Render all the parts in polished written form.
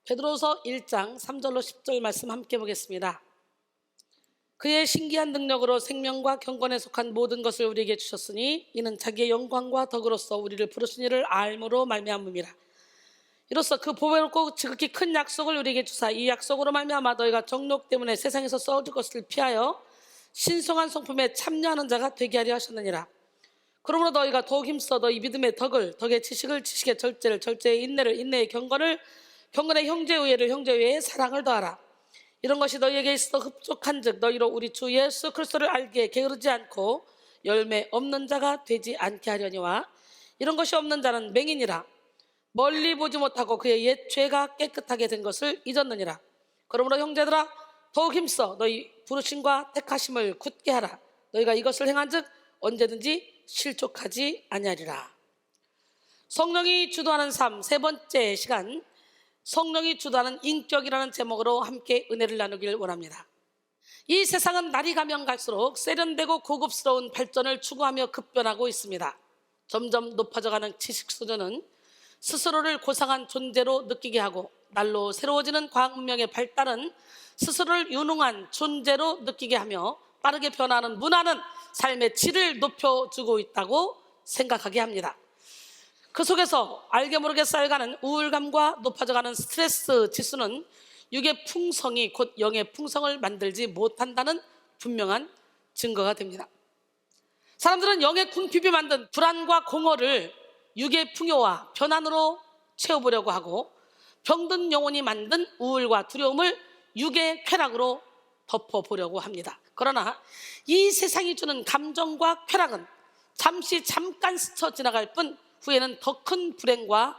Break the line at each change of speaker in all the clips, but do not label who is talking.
베드로서 1장 3절로 10절 말씀 함께 보겠습니다. 그의 신기한 능력으로 생명과 경건에 속한 모든 것을 우리에게 주셨으니 이는 자기의 영광과 덕으로서 우리를 부르신 이를 알므로 말미암음이라. 이로써 그 보배롭고 지극히 큰 약속을 우리에게 주사 이 약속으로 말미암아 너희가 정욕 때문에 세상에서 썩을 것을 피하여 신성한 성품에 참여하는 자가 되게 하려 하셨느니라. 그러므로 너희가 더욱 힘써 너희 믿음의 덕을, 덕의 지식을, 지식의 절제를, 절제의 인내를, 인내의 경건을, 경건의 형제우애를, 형제우애의 사랑을 더하라. 이런 것이 너희에게 있어 흡족한즉 너희로 우리 주 예수 그리스도를 알기에 게으르지 않고 열매 없는 자가 되지 않게 하려니와 이런 것이 없는 자는 맹인이라. 멀리 보지 못하고 그의 옛 죄가 깨끗하게 된 것을 잊었느니라. 그러므로 형제들아 더욱 힘써 너희 부르심과 택하심을 굳게 하라. 너희가 이것을 행한즉 언제든지 실족하지 아니하리라. 성령이 주도하는 삶 세 번째 시간, 성령이 주도하는 인격이라는 제목으로 함께 은혜를 나누길 원합니다. 이 세상은 날이 가면 갈수록 세련되고 고급스러운 발전을 추구하며 급변하고 있습니다. 점점 높아져가는 지식 수준은 스스로를 고상한 존재로 느끼게 하고 날로 새로워지는 과학 문명의 발달은 스스로를 유능한 존재로 느끼게 하며 빠르게 변화하는 문화는 삶의 질을 높여주고 있다고 생각하게 합니다. 그 속에서 알게 모르게 쌓여가는 우울감과 높아져가는 스트레스 지수는 육의 풍성이 곧 영의 풍성을 만들지 못한다는 분명한 증거가 됩니다. 사람들은 영의 궁핍이 만든 불안과 공허를 육의 풍요와 편안으로 채워보려고 하고 병든 영혼이 만든 우울과 두려움을 육의 쾌락으로 덮어보려고 합니다. 그러나 이 세상이 주는 감정과 쾌락은 잠깐 스쳐 지나갈 뿐 후에는 더 큰 불행과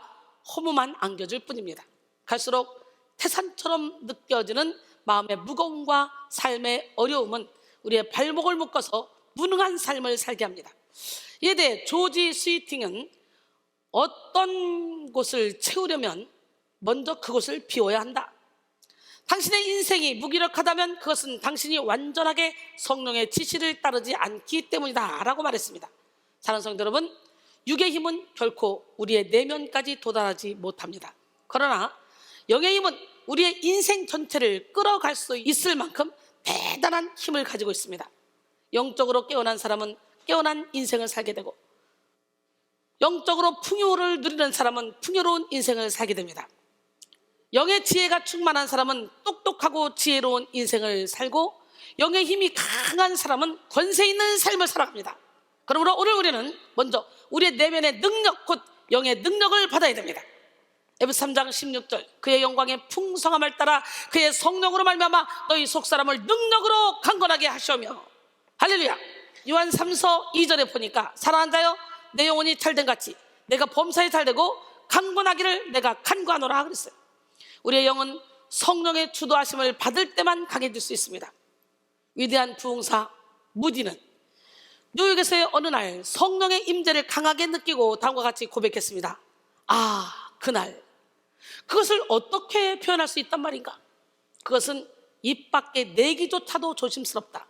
허무만 안겨줄 뿐입니다. 갈수록 태산처럼 느껴지는 마음의 무거움과 삶의 어려움은 우리의 발목을 묶어서 무능한 삶을 살게 합니다. 이에 대해 조지 스위팅은 어떤 곳을 채우려면 먼저 그곳을 비워야 한다. 당신의 인생이 무기력하다면 그것은 당신이 완전하게 성령의 지시를 따르지 않기 때문이다 라고 말했습니다. 사랑하는 성도 여러분, 육의 힘은 결코 우리의 내면까지 도달하지 못합니다. 그러나 영의 힘은 우리의 인생 전체를 끌어갈 수 있을 만큼 대단한 힘을 가지고 있습니다. 영적으로 깨어난 사람은 깨어난 인생을 살게 되고 영적으로 풍요를 누리는 사람은 풍요로운 인생을 살게 됩니다. 영의 지혜가 충만한 사람은 똑똑하고 지혜로운 인생을 살고 영의 힘이 강한 사람은 권세 있는 삶을 살아갑니다. 그러므로 오늘 우리는 먼저 우리의 내면의 능력, 곧 영의 능력을 받아야 됩니다. 에베소 3장 16절 그의 영광의 풍성함을 따라 그의 성령으로 말미암아 너희 속사람을 능력으로 강건하게 하시며 할렐루야. 요한 3서 2절에 보니까 사랑하는 자여 내 영혼이 잘된 같이 내가 범사에 잘되고 강건하기를 내가 간구하노라 그랬어요. 우리의 영은 성령의 주도하심을 받을 때만 강해질 수 있습니다. 위대한 부흥사 무디는 뉴욕에서의 어느 날 성령의 임재를 강하게 느끼고 다음과 같이 고백했습니다. 아, 그날 그것을 어떻게 표현할 수 있단 말인가? 그것은 입 밖에 내기조차도 조심스럽다.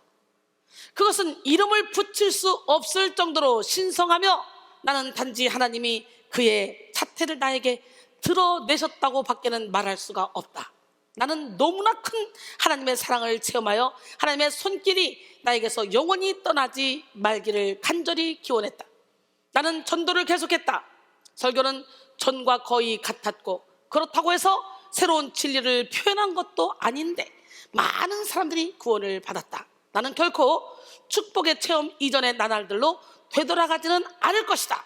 그것은 이름을 붙일 수 없을 정도로 신성하며 나는 단지 하나님이 그의 자태를 나에게 드러내셨다고 밖에는 말할 수가 없다. 나는 너무나 큰 하나님의 사랑을 체험하여 하나님의 손길이 나에게서 영원히 떠나지 말기를 간절히 기원했다. 나는 전도를 계속했다. 설교는 전과 거의 같았고 그렇다고 해서 새로운 진리를 표현한 것도 아닌데 많은 사람들이 구원을 받았다. 나는 결코 축복의 체험 이전의 나날들로 되돌아가지는 않을 것이다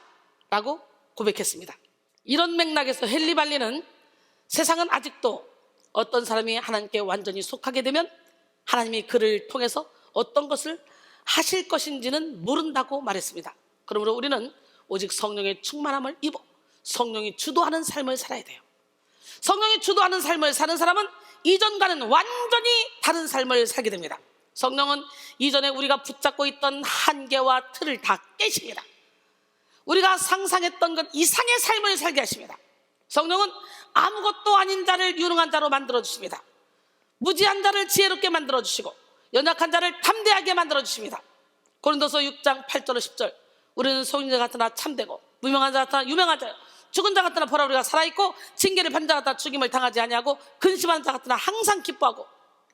라고 고백했습니다. 이런 맥락에서 헨리 발리는 세상은 아직도 어떤 사람이 하나님께 완전히 속하게 되면 하나님이 그를 통해서 어떤 것을 하실 것인지는 모른다고 말했습니다. 그러므로 우리는 오직 성령의 충만함을 입어 성령이 주도하는 삶을 살아야 돼요. 성령이 주도하는 삶을 사는 사람은 이전과는 완전히 다른 삶을 살게 됩니다. 성령은 이전에 우리가 붙잡고 있던 한계와 틀을 다 깨십니다. 우리가 상상했던 것 이상의 삶을 살게 하십니다. 성령은 아무것도 아닌 자를 유능한 자로 만들어주십니다. 무지한 자를 지혜롭게 만들어주시고 연약한 자를 담대하게 만들어주십니다. 고린도서 6장 8절 10절 우리는 속인자 같으나 참되고 무명한 자 같으나 유명한 자요 죽은 자 같으나 보라 우리가 살아있고 징계를 받는 자 같으나 죽임을 당하지 아니하고 근심하는 자 같으나 항상 기뻐하고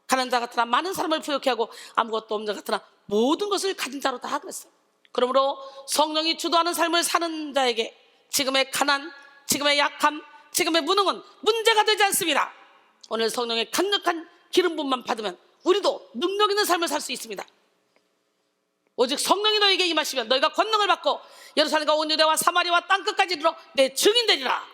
가난한 자 같으나 많은 사람을 부욕해 하고 아무것도 없는 자 같으나 모든 것을 가진 자로 다 그랬어요. 그러므로 성령이 주도하는 삶을 사는 자에게 지금의 가난, 지금의 약함, 지금의 무능은 문제가 되지 않습니다. 오늘 성령의 강력한 기름 부음만 받으면 우리도 능력 있는 삶을 살 수 있습니다. 오직 성령이 너에게 임하시면 너희가 권능을 받고 예루살렘과 온 유대와 사마리아와 땅끝까지 이르러 내 증인 되리라.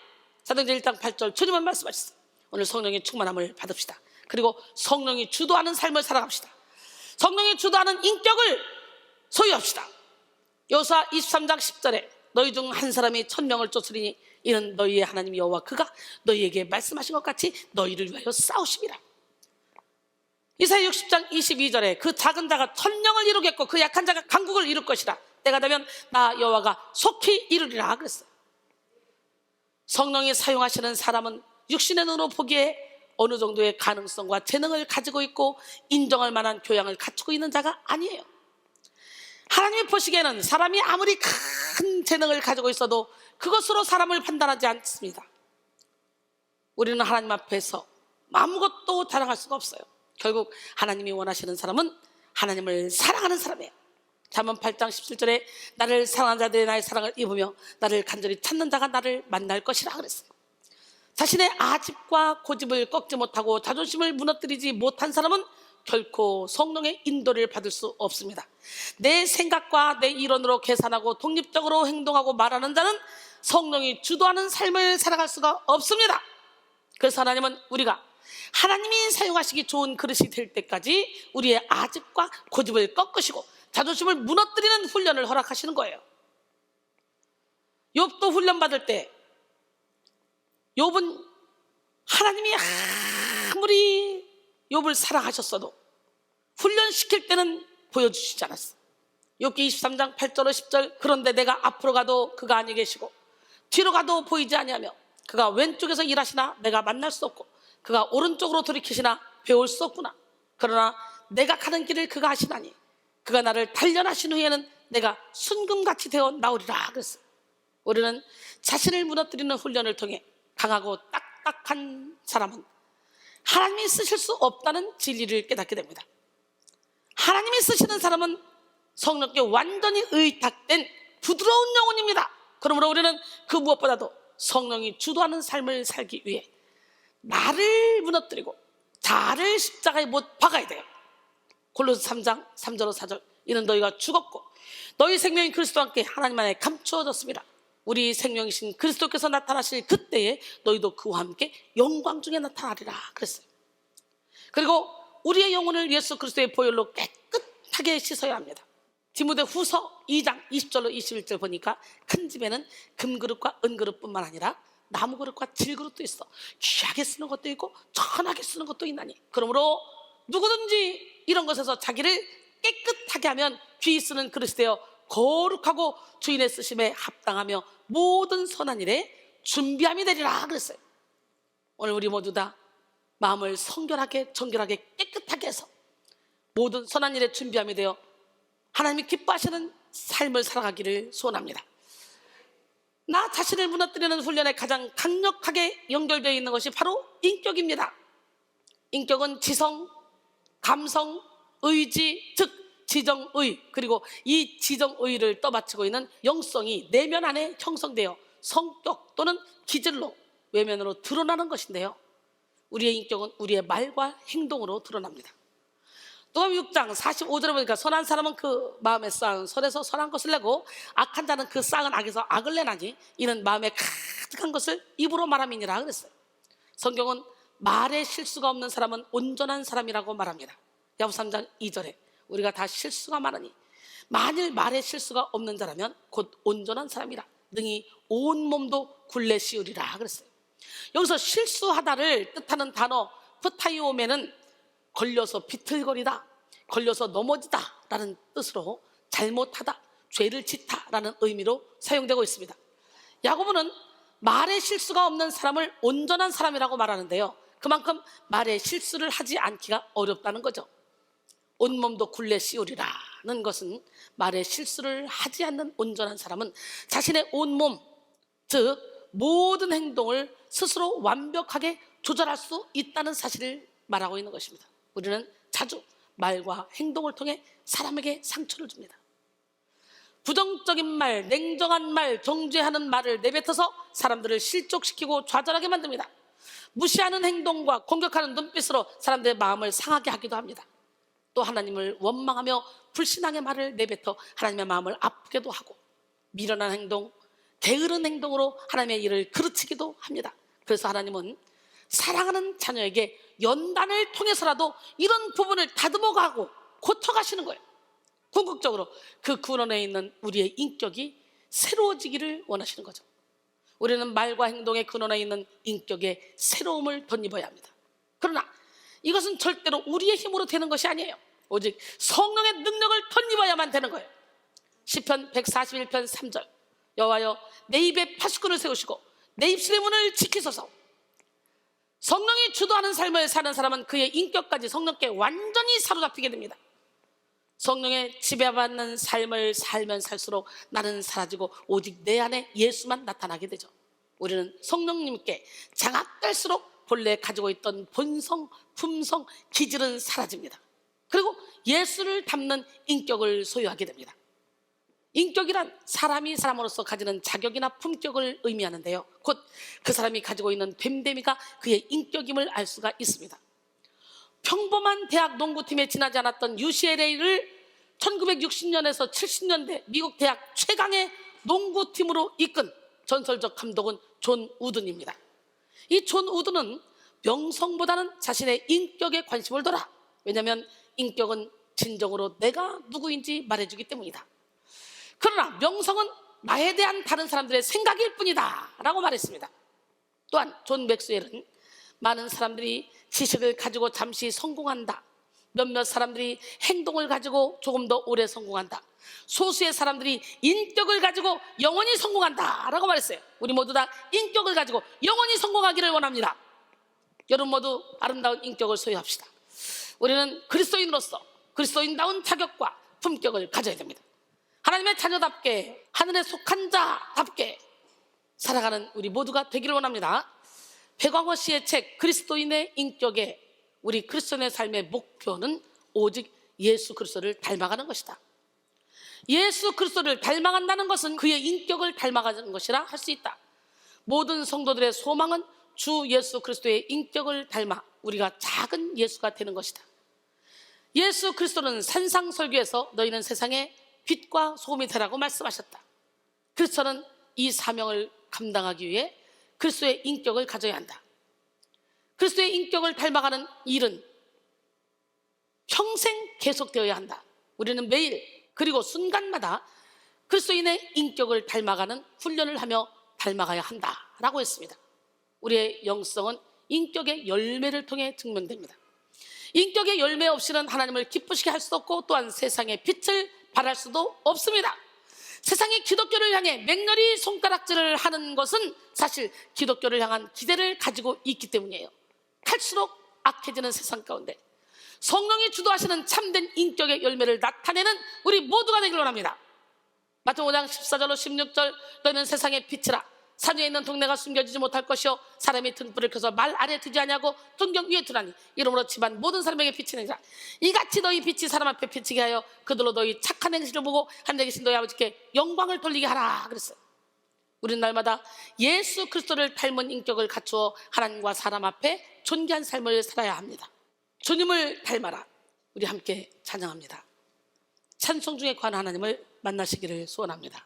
사도행전 1장 8절 주님은 말씀하셨어요. 오늘 성령의 충만함을 받읍시다. 그리고 성령이 주도하는 삶을 살아갑시다. 성령이 주도하는 인격을 소유합시다. 여호수아 23장 10절에 너희 중 한 사람이 1000명을 쫓으리니 이는 너희의 하나님 여호와 그가 너희에게 말씀하신 것 같이 너희를 위하여 싸우심이라. 이사야 60장 22절에 그 작은 자가 천령을 이루겠고 그 약한 자가 강국을 이룰 것이라. 때가 되면 나 여호와가 속히 이루리라 그랬어요. 성령이 사용하시는 사람은 육신의 눈으로 보기에 어느 정도의 가능성과 재능을 가지고 있고 인정할 만한 교양을 갖추고 있는 자가 아니에요. 하나님이 보시기에는 사람이 아무리 큰 재능을 가지고 있어도 그것으로 사람을 판단하지 않습니다. 우리는 하나님 앞에서 아무것도 자랑할 수가 없어요. 결국 하나님이 원하시는 사람은 하나님을 사랑하는 사람이에요. 잠언 8장 17절에 나를 사랑하는 자들이 나의 사랑을 입으며 나를 간절히 찾는 자가 나를 만날 것이라 그랬어요. 자신의 아집과 고집을 꺾지 못하고 자존심을 무너뜨리지 못한 사람은 결코 성령의 인도를 받을 수 없습니다. 내 생각과 내 이론으로 계산하고 독립적으로 행동하고 말하는 자는 성령이 주도하는 삶을 살아갈 수가 없습니다. 그래서 하나님은 우리가 하나님이 사용하시기 좋은 그릇이 될 때까지 우리의 아집과 고집을 꺾으시고 자존심을 무너뜨리는 훈련을 허락하시는 거예요. 욥도 훈련받을 때 욥은 하나님이 아무리 욥을 사랑하셨어도 훈련시킬 때는 보여주시지 않았어요. 욥기 23장 8절 10절 그런데 내가 앞으로 가도 그가 아니 계시고 뒤로 가도 보이지 아니하며 그가 왼쪽에서 일하시나 내가 만날 수 없고 그가 오른쪽으로 돌이키시나 배울 수 없구나. 그러나 내가 가는 길을 그가 하시나니 그가 나를 단련하신 후에는 내가 순금같이 되어 나오리라 그랬어요. 우리는 자신을 무너뜨리는 훈련을 통해 강하고 딱딱한 사람은 하나님이 쓰실 수 없다는 진리를 깨닫게 됩니다. 하나님이 쓰시는 사람은 성령께 완전히 의탁된 부드러운 영혼입니다. 그러므로 우리는 그 무엇보다도 성령이 주도하는 삶을 살기 위해 나를 무너뜨리고 자를 십자가에 못 박아야 돼요. 골로새 3장 3절 4절 이는 너희가 죽었고 너희 생명이 그리스도와 함께 하나님 안에 감추어졌습니다. 우리 생명이신 그리스도께서 나타나실 그때에 너희도 그와 함께 영광 중에 나타나리라 그랬어요. 그리고 우리의 영혼을 예수 그리스도의 보혈로 깨끗하게 씻어야 합니다. 디모데 후서 2장 20절로 21절 보니까 큰 집에는 금그릇과 은그릇뿐만 아니라 나무그릇과 질그릇도 있어 귀하게 쓰는 것도 있고 천하게 쓰는 것도 있나니 그러므로 누구든지 이런 것에서 자기를 깨끗하게 하면 귀히 쓰는 그릇이 되어 거룩하고 주인의 쓰심에 합당하며 모든 선한 일에 준비함이 되리라 그랬어요. 오늘 우리 모두 다 마음을 성결하게 정결하게 깨끗하게 해서 모든 선한 일에 준비함이 되어 하나님이 기뻐하시는 삶을 살아가기를 소원합니다. 나 자신을 무너뜨리는 훈련에 가장 강력하게 연결되어 있는 것이 바로 인격입니다. 인격은 지성, 감성, 의지, 즉 지정의 그리고 이 지정의를 떠받치고 있는 영성이 내면 안에 형성되어 성격 또는 기질로 외면으로 드러나는 것인데요, 우리의 인격은 우리의 말과 행동으로 드러납니다. 누가복음 6장 45절에 보니까 선한 사람은 그 마음에 쌓은 선에서 선한 것을 내고 악한 자는 그 쌓은 악에서 악을 내나니 이는 마음에 가득한 것을 입으로 말함이니라 그랬어요. 성경은 말에 실수가 없는 사람은 온전한 사람이라고 말합니다. 야고보서 3장 2절에 우리가 다 실수가 많으니 만일 말에 실수가 없는 자라면 곧 온전한 사람이라 능히 온 몸도 굴레 씌우리라 그랬어요. 여기서 실수하다를 뜻하는 단어 프타이오메는 걸려서 비틀거리다, 걸려서 넘어지다 라는 뜻으로 잘못하다, 죄를 짓다 라는 의미로 사용되고 있습니다. 야고보는 말에 실수가 없는 사람을 온전한 사람이라고 말하는데요, 그만큼 말에 실수를 하지 않기가 어렵다는 거죠. 온몸도 굴레 씌우리라는 것은 말에 실수를 하지 않는 온전한 사람은 자신의 온몸, 즉 모든 행동을 스스로 완벽하게 조절할 수 있다는 사실을 말하고 있는 것입니다. 우리는 자주 말과 행동을 통해 사람에게 상처를 줍니다. 부정적인 말, 냉정한 말, 정죄하는 말을 내뱉어서 사람들을 실족시키고 좌절하게 만듭니다. 무시하는 행동과 공격하는 눈빛으로 사람들의 마음을 상하게 하기도 합니다. 또 하나님을 원망하며 불신앙의 말을 내뱉어 하나님의 마음을 아프게도 하고, 미련한 행동, 게으른 행동으로 하나님의 일을 그르치기도 합니다. 그래서 하나님은 사랑하는 자녀에게 연단을 통해서라도 이런 부분을 다듬어가고 고쳐가시는 거예요. 궁극적으로 그 근원에 있는 우리의 인격이 새로워지기를 원하시는 거죠. 우리는 말과 행동의 근원에 있는 인격의 새로움을 덧입어야 합니다. 그러나 이것은 절대로 우리의 힘으로 되는 것이 아니에요. 오직 성령의 능력을 덧입어야만 되는 거예요. 시편 141편 3절, 여호와여 내 입에 파수꾼을 세우시고 내 입술의 문을 지키소서. 성령이 주도하는 삶을 사는 사람은 그의 인격까지 성령께 완전히 사로잡히게 됩니다. 성령의 지배받는 삶을 살면 살수록 나는 사라지고 오직 내 안에 예수만 나타나게 되죠. 우리는 성령님께 장악될수록 본래 가지고 있던 본성, 품성, 기질은 사라집니다. 그리고 예수를 닮는 인격을 소유하게 됩니다. 인격이란 사람이 사람으로서 가지는 자격이나 품격을 의미하는데요, 곧 그 사람이 가지고 있는 됨됨이가 그의 인격임을 알 수가 있습니다. 평범한 대학 농구팀에 지나지 않았던 UCLA를 1960년에서 70년대 미국 대학 최강의 농구팀으로 이끈 전설적 감독은 존 우든입니다. 이 존 우든은 명성보다는 자신의 인격에 관심을 둬라. 왜냐하면 인격은 진정으로 내가 누구인지 말해주기 때문이다. 그러나 명성은 나에 대한 다른 사람들의 생각일 뿐이다 라고 말했습니다. 또한 존 맥스웰은 많은 사람들이 지식을 가지고 잠시 성공한다, 몇몇 사람들이 행동을 가지고 조금 더 오래 성공한다, 소수의 사람들이 인격을 가지고 영원히 성공한다 라고 말했어요. 우리 모두 다 인격을 가지고 영원히 성공하기를 원합니다. 여러분 모두 아름다운 인격을 소유합시다. 우리는 그리스도인으로서 그리스도인다운 자격과 품격을 가져야 됩니다. 하나님의 자녀답게, 하늘에 속한 자답게 살아가는 우리 모두가 되기를 원합니다. 배광호 씨의 책 그리스도인의 인격에 우리 그리스도인의 삶의 목표는 오직 예수 그리스도를 닮아가는 것이다. 예수 그리스도를 닮아간다는 것은 그의 인격을 닮아가는 것이라 할 수 있다. 모든 성도들의 소망은 주 예수 그리스도의 인격을 닮아 우리가 작은 예수가 되는 것이다. 예수 그리스도는 산상설교에서 너희는 세상의 빛과 소금이 되라고 말씀하셨다. 그리스도는 이 사명을 감당하기 위해 그리스도의 인격을 가져야 한다. 그리스도의 인격을 닮아가는 일은 평생 계속되어야 한다. 우리는 매일 그리고 순간마다 그리스도인의 인격을 닮아가는 훈련을 하며 닮아가야 한다라고 했습니다. 우리의 영성은 인격의 열매를 통해 증명됩니다. 인격의 열매 없이는 하나님을 기쁘시게 할 수도 없고 또한 세상의 빛을 발할 수도 없습니다. 세상이 기독교를 향해 맹렬히 손가락질을 하는 것은 사실 기독교를 향한 기대를 가지고 있기 때문이에요. 갈수록 악해지는 세상 가운데 성령이 주도하시는 참된 인격의 열매를 나타내는 우리 모두가 되기를 원합니다. 마태복음 5장 14절로 16절, 너희는 세상의 빛이라. 산 위에 있는 동네가 숨겨지지 못할 것이요 사람이 등불을 켜서 말 아래 두지 아니하고 등경 위에 두라니 이러므로 집안 모든 사람에게 빛이 내리라. 이같이 너희 빛이 사람 앞에 비치게 하여 그들로 너희 착한 행실을 보고 하늘에 계신 너희 아버지께 영광을 돌리게 하라 그랬어요. 우리는 날마다 예수 그리스도를 닮은 인격을 갖추어 하나님과 사람 앞에 존귀한 삶을 살아야 합니다. 주님을 닮아라. 우리 함께 찬양합니다. 찬송 중에 관한 하나님을 만나시기를 소원합니다.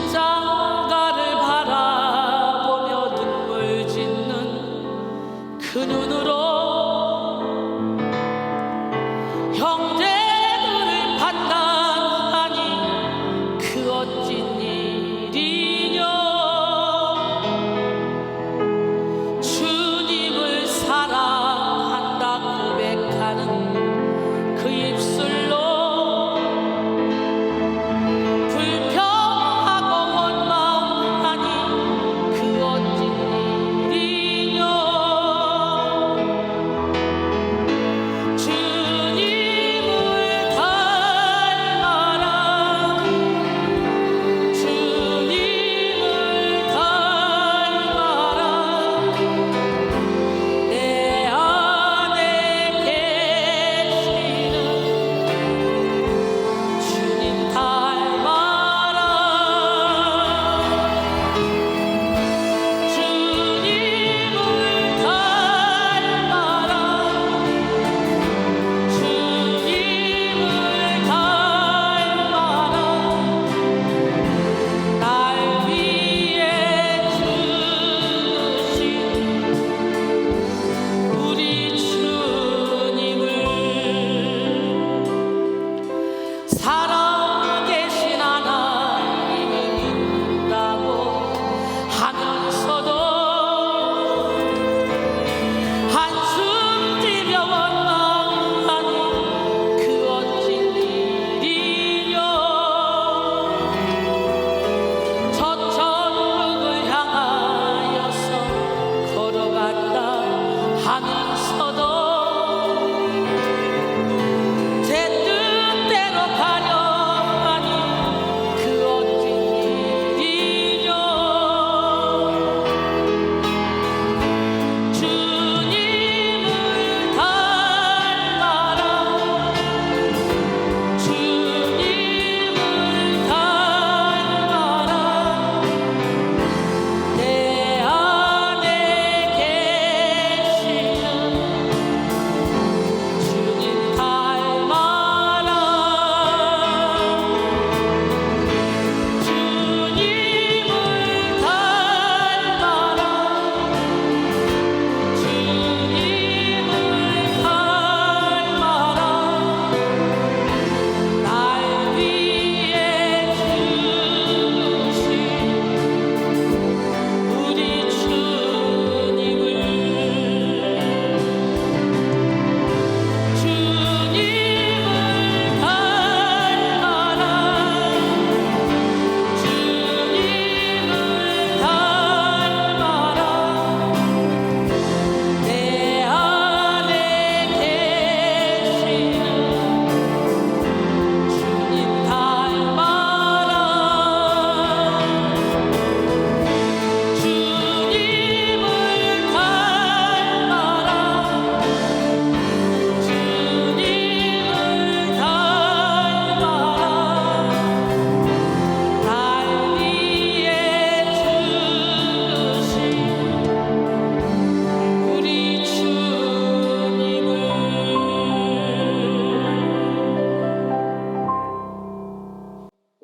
십자가를 바라보며 눈물 짓는 그 눈으로 형제들을 판단하니 그 어찐 일이뇨. 주님을 사랑한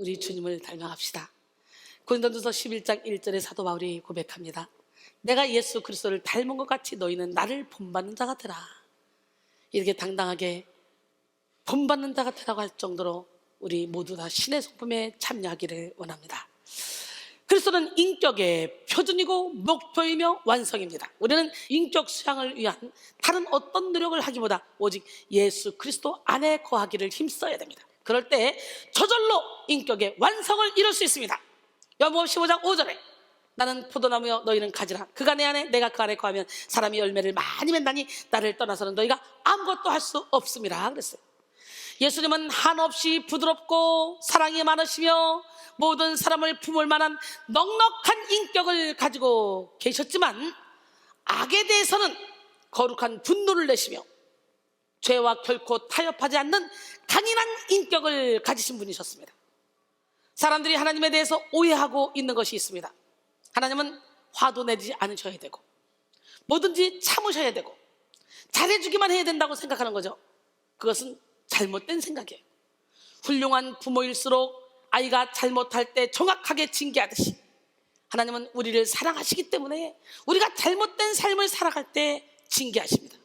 우리 주님을 닮아갑시다. 고린도전서 11장 1절에 사도 바울이 고백합니다. 내가 예수 그리스도를 닮은 것 같이 너희는 나를 본받는 자가 되라. 이렇게 당당하게 본받는 자가 되라고 할 정도로 우리 모두 다 신의 성품에 참여하기를 원합니다. 그리스도는 인격의 표준이고 목표이며 완성입니다. 우리는 인격 수양을 위한 다른 어떤 노력을 하기보다 오직 예수 그리스도 안에 거하기를 힘써야 됩니다. 그럴 때 저절로 인격의 완성을 이룰 수 있습니다. 요한복음 15장 5절에 나는 포도나무여 너희는 가지라. 그가 내 안에 내가 그 안에 거하면 사람이 열매를 많이 맺나니 나를 떠나서는 너희가 아무것도 할 수 없음이라 그랬어요. 예수님은 한없이 부드럽고 사랑이 많으시며 모든 사람을 품을 만한 넉넉한 인격을 가지고 계셨지만 악에 대해서는 거룩한 분노를 내시며 죄와 결코 타협하지 않는 강인한 인격을 가지신 분이셨습니다. 사람들이 하나님에 대해서 오해하고 있는 것이 있습니다. 하나님은 화도 내지 않으셔야 되고 뭐든지 참으셔야 되고 잘해주기만 해야 된다고 생각하는 거죠. 그것은 잘못된 생각이에요. 훌륭한 부모일수록 아이가 잘못할 때 정확하게 징계하듯이 하나님은 우리를 사랑하시기 때문에 우리가 잘못된 삶을 살아갈 때 징계하십니다.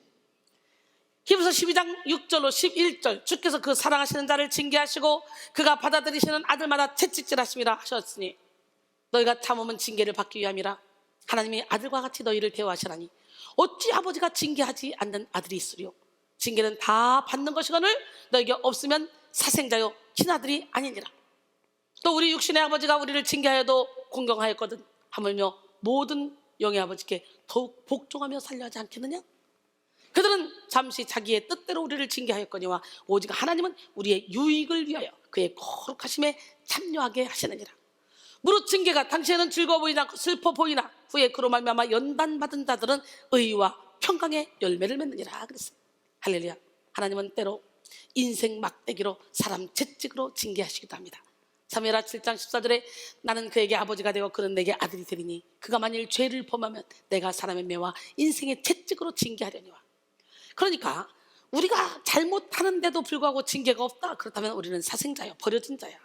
히브리서 12장 6절로 11절 주께서 그 사랑하시는 자를 징계하시고 그가 받아들이시는 아들마다 채찍질하심이라 하셨으니 너희가 참으면 징계를 받기 위함이라. 하나님이 아들과 같이 너희를 대우하시라니 어찌 아버지가 징계하지 않는 아들이 있으리요. 징계는 다 받는 것이거늘 너에게 없으면 사생자요 친아들이 아니니라. 또 우리 육신의 아버지가 우리를 징계하여도 공경하였거든 하물며 모든 영의 아버지께 더욱 복종하며 살려하지 않겠느냐. 그들은 잠시 자기의 뜻대로 우리를 징계하였거니와 오직 하나님은 우리의 유익을 위하여 그의 거룩하심에 참여하게 하시느니라. 무릇 징계가 당시에는 즐거워 보이나 않고 슬퍼 보이나 후에 그로 말미암아 연단받은 자들은 의와 평강의 열매를 맺느니라 그랬어요. 할렐루야. 하나님은 때로 인생 막대기로 사람 채찍으로 징계하시기도 합니다. 사무엘하 7장 14절에 나는 그에게 아버지가 되고 그는 내게 아들이 되리니 그가 만일 죄를 범하면 내가 사람의 매와 인생의 채찍으로 징계하려니와. 그러니까 우리가 잘못하는데도 불구하고 징계가 없다. 그렇다면 우리는 사생자야, 버려진 자야.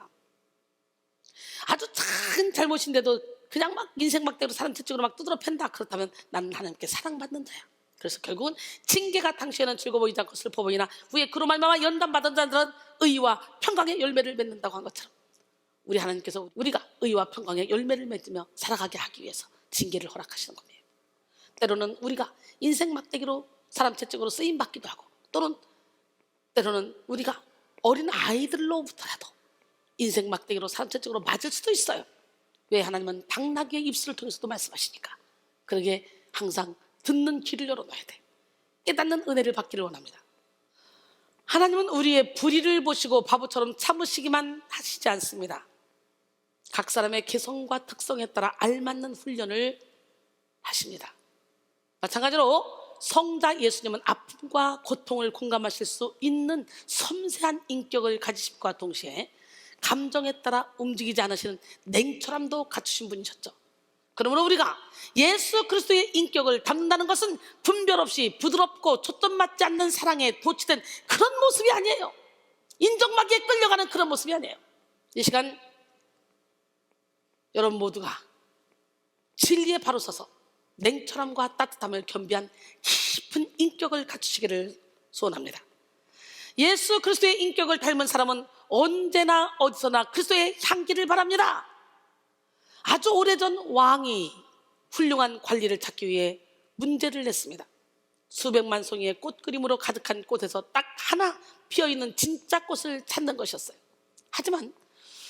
아주 작은 잘못인데도 그냥 막 인생 막대로 사람 채찍으로 막 두드러 팬다. 그렇다면 나는 하나님께 사랑받는 자야. 그래서 결국은 징계가 당시에는 즐거워 보이지 않고 슬퍼 보이나 후에 그로 말미암아 연단받은 자들은 의와 평강의 열매를 맺는다고 한 것처럼 우리 하나님께서 우리가 의와 평강의 열매를 맺으며 살아가게 하기 위해서 징계를 허락하시는 겁니다. 때로는 우리가 인생 막대기로 사람 채찍으로 쓰임받기도 하고 또는 때로는 우리가 어린 아이들로부터라도 인생 막대기로 사람 채찍으로 맞을 수도 있어요. 왜? 하나님은 당나귀의 입술을 통해서도 말씀하시니까. 그러게 항상 듣는 귀를 열어놔야 돼. 깨닫는 은혜를 받기를 원합니다. 하나님은 우리의 불의를 보시고 바보처럼 참으시기만 하시지 않습니다. 각 사람의 개성과 특성에 따라 알맞는 훈련을 하십니다. 마찬가지로 성자 예수님은 아픔과 고통을 공감하실 수 있는 섬세한 인격을 가지심과 동시에 감정에 따라 움직이지 않으시는 냉철함도 갖추신 분이셨죠. 그러므로 우리가 예수 그리스도의 인격을 담는다는 것은 분별 없이 부드럽고 초점 맞지 않는 사랑에 도취된 그런 모습이 아니에요. 인정받기에 끌려가는 그런 모습이 아니에요. 이 시간 여러분 모두가 진리에 바로 서서 냉철함과 따뜻함을 겸비한 깊은 인격을 갖추시기를 소원합니다. 예수 그리스도의 인격을 닮은 사람은 언제나 어디서나 그리스도의 향기를 바랍니다. 아주 오래전 왕이 훌륭한 관리를 찾기 위해 문제를 냈습니다. 수백만 송이의 꽃 그림으로 가득한 꽃에서 딱 하나 피어있는 진짜 꽃을 찾는 것이었어요. 하지만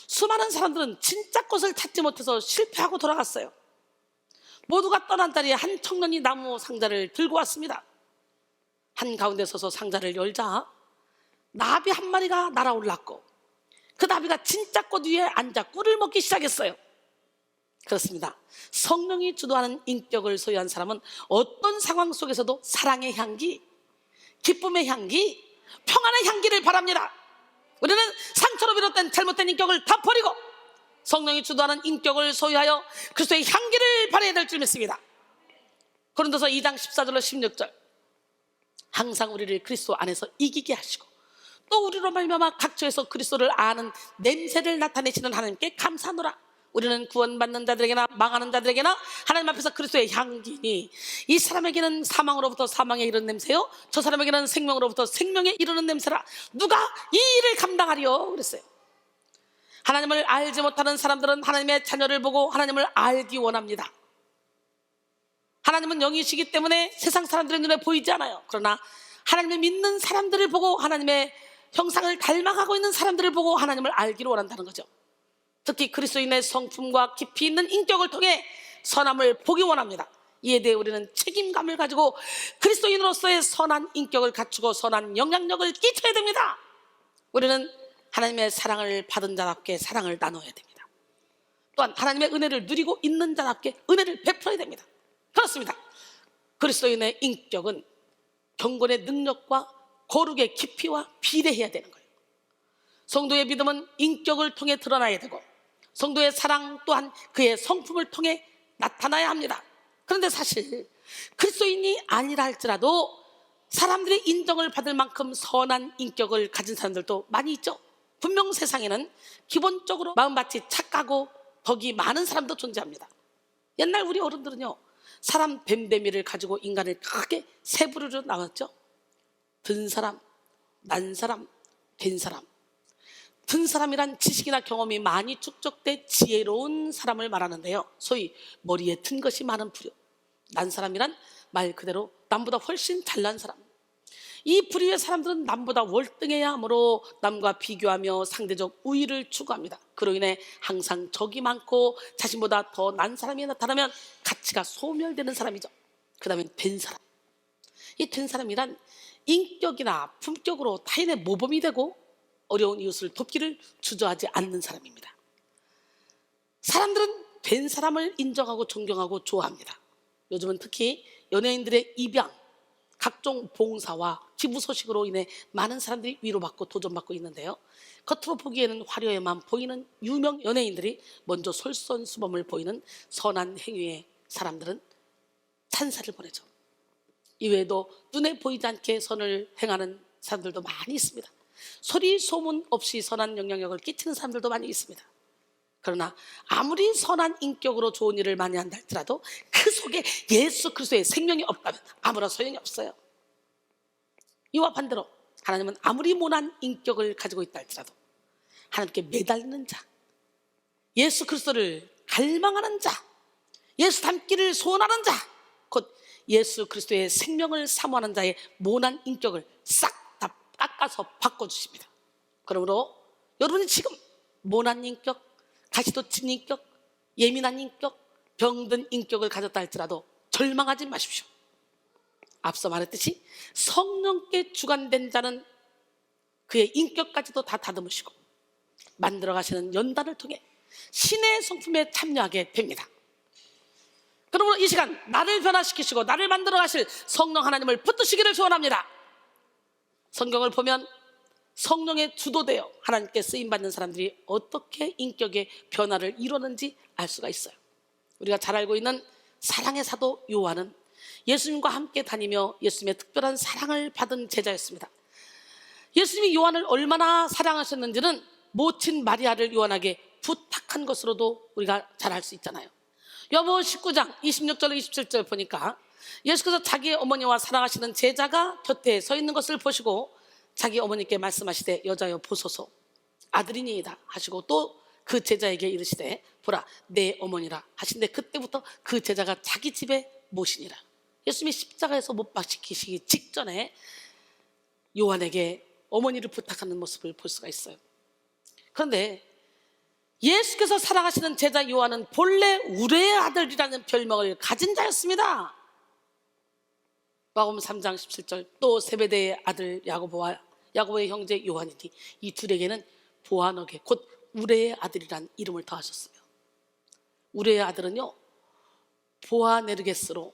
수많은 사람들은 진짜 꽃을 찾지 못해서 실패하고 돌아갔어요. 모두가 떠난 자리에 한 청년이 나무 상자를 들고 왔습니다. 한가운데 서서 상자를 열자 나비 한 마리가 날아올랐고 그 나비가 진짜 꽃 위에 앉아 꿀을 먹기 시작했어요. 그렇습니다. 성령이 주도하는 인격을 소유한 사람은 어떤 상황 속에서도 사랑의 향기, 기쁨의 향기, 평안의 향기를 바랍니다. 우리는 상처로 비롯된 잘못된 인격을 다 버리고 성령이 주도하는 인격을 소유하여 그리스도의 향기를 발해야 될 줄 믿습니다. 고린도서 2장 14절로 16절 항상 우리를 그리스도 안에서 이기게 하시고 또 우리로 말미암아 각처에서 그리스도를 아는 냄새를 나타내시는 하나님께 감사하노라. 우리는 구원받는 자들에게나 망하는 자들에게나 하나님 앞에서 그리스도의 향기니, 이 사람에게는 사망으로부터 사망에 이르는 냄새요, 저 사람에게는 생명으로부터 생명에 이르는 냄새라. 누가 이 일을 감당하리요? 그랬어요. 하나님을 알지 못하는 사람들은 하나님의 자녀를 보고 하나님을 알기 원합니다. 하나님은 영이시기 때문에 세상 사람들의 눈에 보이지 않아요. 그러나 하나님을 믿는 사람들을 보고, 하나님의 형상을 닮아가고 있는 사람들을 보고 하나님을 알기를 원한다는 거죠. 특히 그리스도인의 성품과 깊이 있는 인격을 통해 선함을 보기 원합니다. 이에 대해 우리는 책임감을 가지고 그리스도인으로서의 선한 인격을 갖추고 선한 영향력을 끼쳐야 됩니다. 우리는 하나님의 사랑을 받은 자답게 사랑을 나눠야 됩니다. 또한 하나님의 은혜를 누리고 있는 자답게 은혜를 베풀어야 됩니다. 그렇습니다. 그리스도인의 인격은 경건의 능력과 거룩의 깊이와 비례해야 되는 거예요. 성도의 믿음은 인격을 통해 드러나야 되고, 성도의 사랑 또한 그의 성품을 통해 나타나야 합니다. 그런데 사실 그리스도인이 아니라 할지라도 사람들의 인정을 받을 만큼 선한 인격을 가진 사람들도 많이 있죠. 분명 세상에는 기본적으로 마음밭이 착하고 덕이 많은 사람도 존재합니다. 옛날 우리 어른들은요, 사람 뱀뱀이를 가지고 인간을 크게 세 부류로 나눴죠. 든 사람, 난 사람, 된 사람. 든 사람이란 지식이나 경험이 많이 축적돼 지혜로운 사람을 말하는데요, 소위 머리에 든 것이 많은 부류. 난 사람이란 말 그대로 남보다 훨씬 잘난 사람. 이 부류의 사람들은 남보다 월등해야 하므로 남과 비교하며 상대적 우위를 추구합니다. 그로 인해 항상 적이 많고 자신보다 더 난 사람이 나타나면 가치가 소멸되는 사람이죠. 그 다음에 된 사람. 이 된 사람이란 인격이나 품격으로 타인의 모범이 되고 어려운 이웃을 돕기를 주저하지 않는 사람입니다. 사람들은 된 사람을 인정하고 존경하고 좋아합니다. 요즘은 특히 연예인들의 입양, 각종 봉사와 기부 소식으로 인해 많은 사람들이 위로받고 도전받고 있는데요, 겉으로 보기에는 화려해만 보이는 유명 연예인들이 먼저 솔선수범을 보이는 선한 행위의 사람들은 찬사를 보내죠. 이외에도 눈에 보이지 않게 선을 행하는 사람들도 많이 있습니다. 소리 소문 없이 선한 영향력을 끼치는 사람들도 많이 있습니다. 그러나 아무리 선한 인격으로 좋은 일을 많이 한다 할지라도 그 속에 예수 그리스도의 생명이 없다면 아무런 소용이 없어요. 이와 반대로 하나님은 아무리 모난 인격을 가지고 있다 할지라도 하나님께 매달리는 자, 예수 그리스도를 갈망하는 자, 예수 닮기를 소원하는 자, 곧 예수 그리스도의 생명을 사모하는 자의 모난 인격을 싹 다 깎아서 바꿔주십니다. 그러므로 여러분이 지금 모난 인격, 가시돋친 인격, 예민한 인격, 병든 인격을 가졌다 할지라도 절망하지 마십시오. 앞서 말했듯이 성령께 주관된 자는 그의 인격까지도 다 다듬으시고 만들어 가시는 연단을 통해 신의 성품에 참여하게 됩니다. 그러므로 이 시간 나를 변화시키시고 나를 만들어 가실 성령 하나님을 붙드시기를 소원합니다. 성경을 보면 성령에 주도되어 하나님께 쓰임받는 사람들이 어떻게 인격의 변화를 이루는지 알 수가 있어요. 우리가 잘 알고 있는 사랑의 사도 요한은 예수님과 함께 다니며 예수님의 특별한 사랑을 받은 제자였습니다. 예수님이 요한을 얼마나 사랑하셨는지는 모친 마리아를 요한에게 부탁한 것으로도 우리가 잘 알 수 있잖아요. 요한 19장 26절 27절 보니까 예수께서 자기의 어머니와 사랑하시는 제자가 곁에 서 있는 것을 보시고 자기 어머니께 말씀하시되 여자여 보소서 아들이니이다 하시고 또 그 제자에게 이르시되 보라 내 어머니라 하신데 그때부터 그 제자가 자기 집에 모시니라. 예수님이 십자가에서 못 박히시기 직전에 요한에게 어머니를 부탁하는 모습을 볼 수가 있어요. 그런데 예수께서 사랑하시는 제자 요한은 본래 우레의 아들이라는 별명을 가진 자였습니다. 마가복음 3장 17절 또 세베대의 아들 야고보와 야고보의 형제 요한이니 이 둘에게는 보아너게 곧 우레의 아들이란 이름을 더하셨어요. 우레의 아들은요 보아네르게스로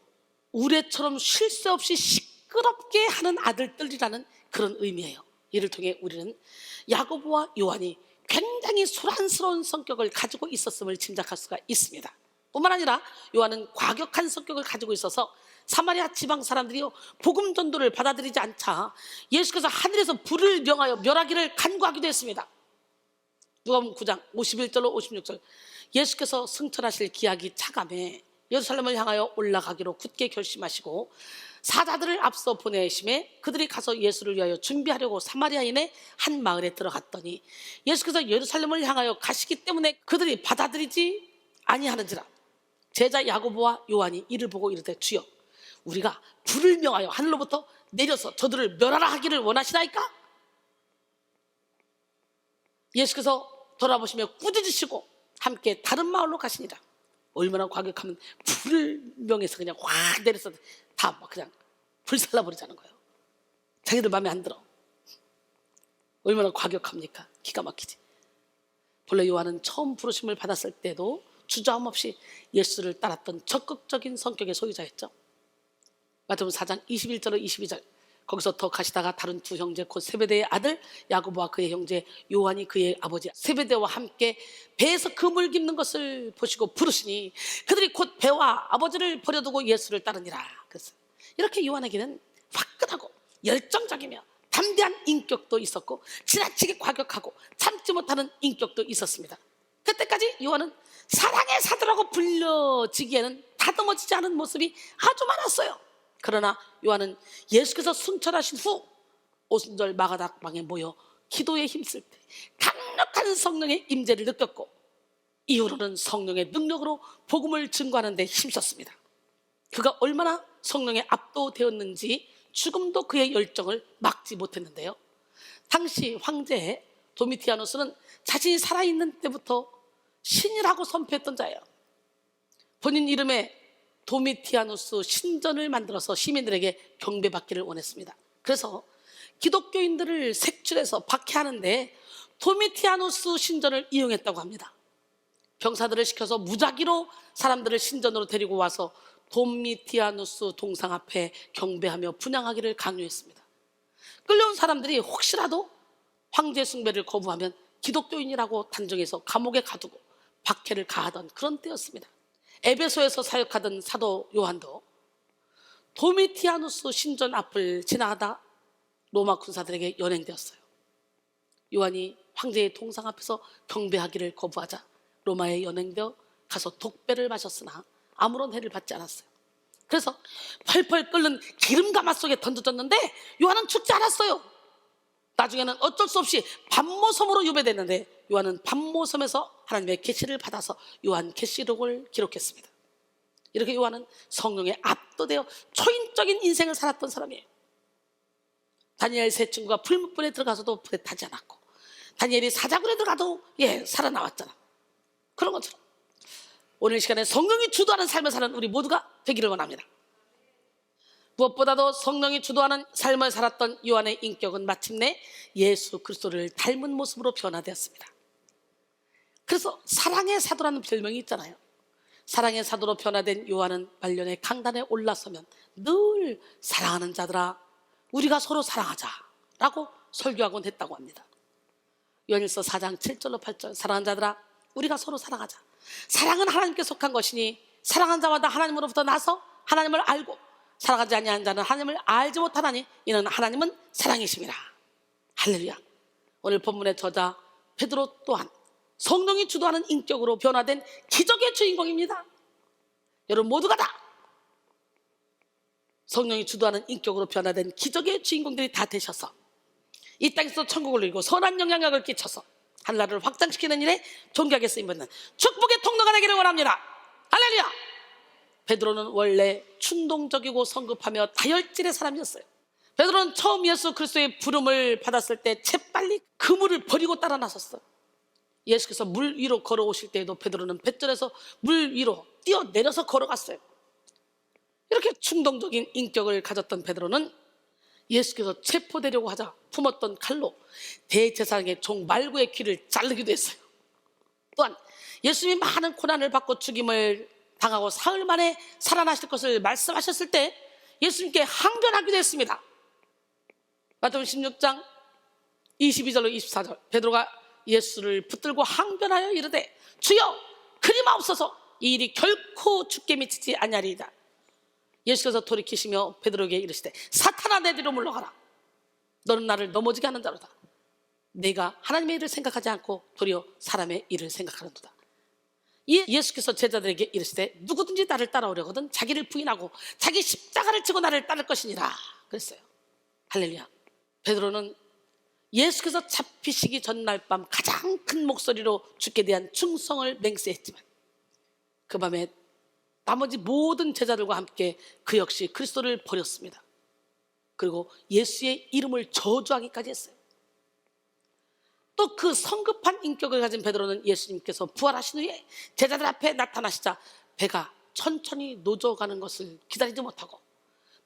우레처럼 쉴 새 없이 시끄럽게 하는 아들들이라는 그런 의미예요. 이를 통해 우리는 야고보와 요한이 굉장히 소란스러운 성격을 가지고 있었음을 짐작할 수가 있습니다. 뿐만 아니라 요한은 과격한 성격을 가지고 있어서 사마리아 지방 사람들이요 복음 전도를 받아들이지 않자 예수께서 하늘에서 불을 명하여 멸하기를 간구하기도 했습니다. 누가복음 9장 51절로 56절. 예수께서 승천하실 기약이 차감해 예루살렘을 향하여 올라가기로 굳게 결심하시고 사자들을 앞서 보내심에 그들이 가서 예수를 위하여 준비하려고 사마리아인의 한 마을에 들어갔더니 예수께서 예루살렘을 향하여 가시기 때문에 그들이 받아들이지 아니하는지라. 제자 야고보와 요한이 이를 보고 이르되 주여 우리가 불을 명하여 하늘로부터 내려서 저들을 멸하라 하기를 원하시나이까? 예수께서 돌아보시며 꾸짖으시고 함께 다른 마을로 가시니라. 얼마나 과격하면 불을 명해서 그냥 확 내려서 다 막 그냥 불살라버리자는 거예요. 자기들 마음에 안 들어. 얼마나 과격합니까? 기가 막히지. 본래 요한은 처음 부르심을 받았을 때도 주저함 없이 예수를 따랐던 적극적인 성격의 소유자였죠. 마태복음 4장 21절로 22절. 거기서 더 가시다가 다른 두 형제 곧 세베대의 아들 야고보와 그의 형제 요한이 그의 아버지 세베대와 함께 배에서 그물 깁는 것을 보시고 부르시니 그들이 곧 배와 아버지를 버려두고 예수를 따르니라. 그래서 이렇게 요한에게는 화끈하고 열정적이며 담대한 인격도 있었고 지나치게 과격하고 참지 못하는 인격도 있었습니다. 그때까지 요한은 사랑의 사도라고 불려지기에는 다듬어지지 않은 모습이 아주 많았어요. 그러나 요한은 예수께서 승천하신 후 오순절 마가닥방에 모여 기도에 힘쓸 때 강력한 성령의 임재를 느꼈고 이후로는 성령의 능력으로 복음을 증거하는 데 힘썼습니다. 그가 얼마나 성령에 압도되었는지 죽음도 그의 열정을 막지 못했는데요. 당시 황제 도미티아누스는 자신이 살아있는 때부터 신이라고 선포했던 자예요. 본인 이름에 도미티아누스 신전을 만들어서 시민들에게 경배받기를 원했습니다. 그래서 기독교인들을 색출해서 박해하는데 도미티아누스 신전을 이용했다고 합니다. 병사들을 시켜서 무작위로 사람들을 신전으로 데리고 와서 도미티아누스 동상 앞에 경배하며 분향하기를 강요했습니다. 끌려온 사람들이 혹시라도 황제 숭배를 거부하면 기독교인이라고 단정해서 감옥에 가두고 박해를 가하던 그런 때였습니다. 에베소에서 사역하던 사도 요한도 도미티아누스 신전 앞을 지나가다 로마 군사들에게 연행되었어요. 요한이 황제의 동상 앞에서 경배하기를 거부하자 로마에 연행되어 가서 독배를 마셨으나 아무런 해를 받지 않았어요. 그래서 펄펄 끓는 기름가마 속에 던져졌는데 요한은 죽지 않았어요. 나중에는 어쩔 수 없이 반모섬으로 유배됐는데 요한은 반모섬에서 하나님의 계시를 받아서 요한계시록을 기록했습니다. 이렇게 요한은 성령에 압도되어 초인적인 인생을 살았던 사람이에요. 다니엘 세 친구가 풀무불에 들어가서도 불에 타지 않았고 다니엘이 사자굴에 들어가도 살아나왔잖아. 그런 것처럼 오늘 시간에 성령이 주도하는 삶을 사는 우리 모두가 되기를 원합니다. 무엇보다도 성령이 주도하는 삶을 살았던 요한의 인격은 마침내 예수 그리스도를 닮은 모습으로 변화되었습니다. 그래서 사랑의 사도라는 별명이 있잖아요. 사랑의 사도로 변화된 요한은 말년에 강단에 올라서면 늘 사랑하는 자들아 우리가 서로 사랑하자라고 설교하곤 했다고 합니다. 요한일서 4장 7절로 8절. 사랑하는 자들아 우리가 서로 사랑하자. 사랑은 하나님께 속한 것이니 사랑하는 자마다 하나님으로부터 나서 하나님을 알고 사랑하지 아니하는 자는 하나님을 알지 못하나니 이는 하나님은 사랑이심이라. 할렐루야. 오늘 본문의 저자 베드로 또한 성령이 주도하는 인격으로 변화된 기적의 주인공입니다. 여러분 모두가 다 성령이 주도하는 인격으로 변화된 기적의 주인공들이 다 되셔서 이 땅에서 천국을 이루고 선한 영향력을 끼쳐서 한나라를 확장시키는 일에 존귀하게 쓰임받는 축복의 통로가 되기를 원합니다. 할렐루야. 베드로는 원래 충동적이고 성급하며 다혈질의 사람이었어요. 베드로는 처음 예수 그리스도의 부름을 받았을 때 재빨리 그물을 버리고 따라 나섰어요. 예수께서 물 위로 걸어오실 때에도 베드로는 뱃절에서 물 위로 뛰어내려서 걸어갔어요. 이렇게 충동적인 인격을 가졌던 베드로는 예수께서 체포되려고 하자 품었던 칼로 대제사장의 종 말구의 귀를 자르기도 했어요. 또한 예수님이 많은 고난을 받고 죽임을 당하고 사흘 만에 살아나실 것을 말씀하셨을 때 예수님께 항변하기도 했습니다. 마태복음 16장 22절로 24절. 베드로가 예수를 붙들고 항변하여 이르되 주여 그리마옵소서 이 일이 결코 주께 미치지 아니하리이다. 예수께서 돌이키시며 베드로에게 이르시되 사탄아 내 뒤로 물러가라. 너는 나를 넘어지게 하는 자로다. 내가 하나님의 일을 생각하지 않고 도리어 사람의 일을 생각하는도다. 예수께서 제자들에게 이르시되 누구든지 나를 따라오려거든 자기를 부인하고 자기 십자가를 지고 나를 따를 것이니라 그랬어요. 할렐루야. 베드로는 예수께서 잡히시기 전날 밤 가장 큰 목소리로 주께 대한 충성을 맹세했지만 그 밤에 나머지 모든 제자들과 함께 그 역시 그리스도를 버렸습니다. 그리고 예수의 이름을 저주하기까지 했어요. 또 그 성급한 인격을 가진 베드로는 예수님께서 부활하신 후에 제자들 앞에 나타나시자 배가 천천히 노져가는 것을 기다리지 못하고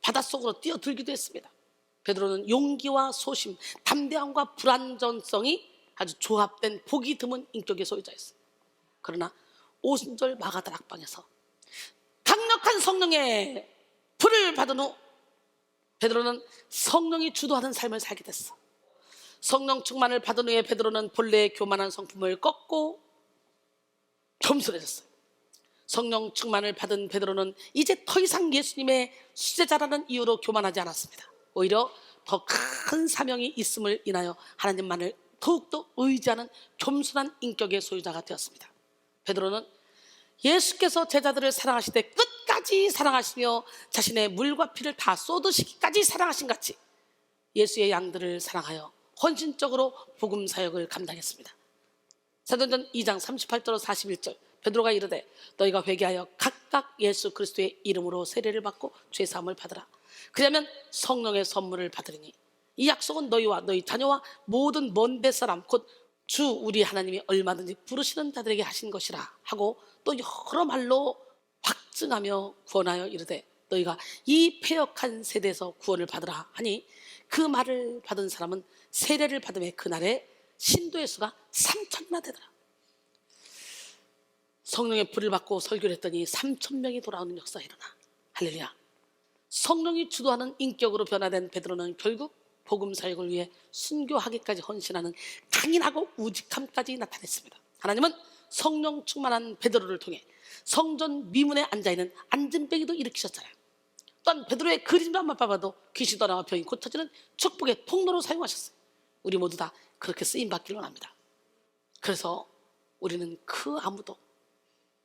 바닷속으로 뛰어들기도 했습니다. 베드로는 용기와 소심, 담대함과 불완전성이 아주 조합된 보기 드문 인격의 소유자였어요. 그러나 오순절 마가다락방에서 강력한 성령의 불을 받은 후 베드로는 성령이 주도하는 삶을 살게 됐어. 성령 충만을 받은 후에 베드로는 본래의 교만한 성품을 꺾고 겸손해졌어요. 성령 충만을 받은 베드로는 이제 더 이상 예수님의 수제자라는 이유로 교만하지 않았습니다. 오히려 더 큰 사명이 있음을 인하여 하나님만을 더욱더 의지하는 겸손한 인격의 소유자가 되었습니다. 베드로는 예수께서 제자들을 사랑하실 때 끝까지 사랑하시며 자신의 물과 피를 다 쏟으시기까지 사랑하신 같이 예수의 양들을 사랑하여 헌신적으로 복음 사역을 감당했습니다. 사도행전 2장 38절 41절 베드로가 이르되 너희가 회개하여 각각 예수 그리스도의 이름으로 세례를 받고 죄 사함을 받으라. 그러면 성령의 선물을 받으리니 이 약속은 너희와 너희 자녀와 모든 먼 데 사람 곧 주 우리 하나님이 얼마든지 부르시는 자들에게 하신 것이라 하고 또 여러 말로 확증하며 구원하여 이르되 너희가 이 패역한 세대에서 구원을 받으라 하니 그 말을 받은 사람은 세례를 받음에 그날에 신도의 수가 3,000이나 되더라. 성령의 불을 받고 설교를 했더니 3,000명이 돌아오는 역사가 일어나. 할렐루야. 성령이 주도하는 인격으로 변화된 베드로는 결국 복음 사역을 위해 순교하기까지 헌신하는 강인하고 우직함까지 나타냈습니다. 하나님은 성령 충만한 베드로를 통해 성전 미문에 앉아있는 안진뱅이도 일으키셨잖아요. 또한 베드로의 그림자만 봐도 귀신 떠나와 병이 고쳐지는 축복의 통로로 사용하셨어요. 우리 모두 다 그렇게 쓰임받기를 원합니다. 그래서 우리는 그 아무도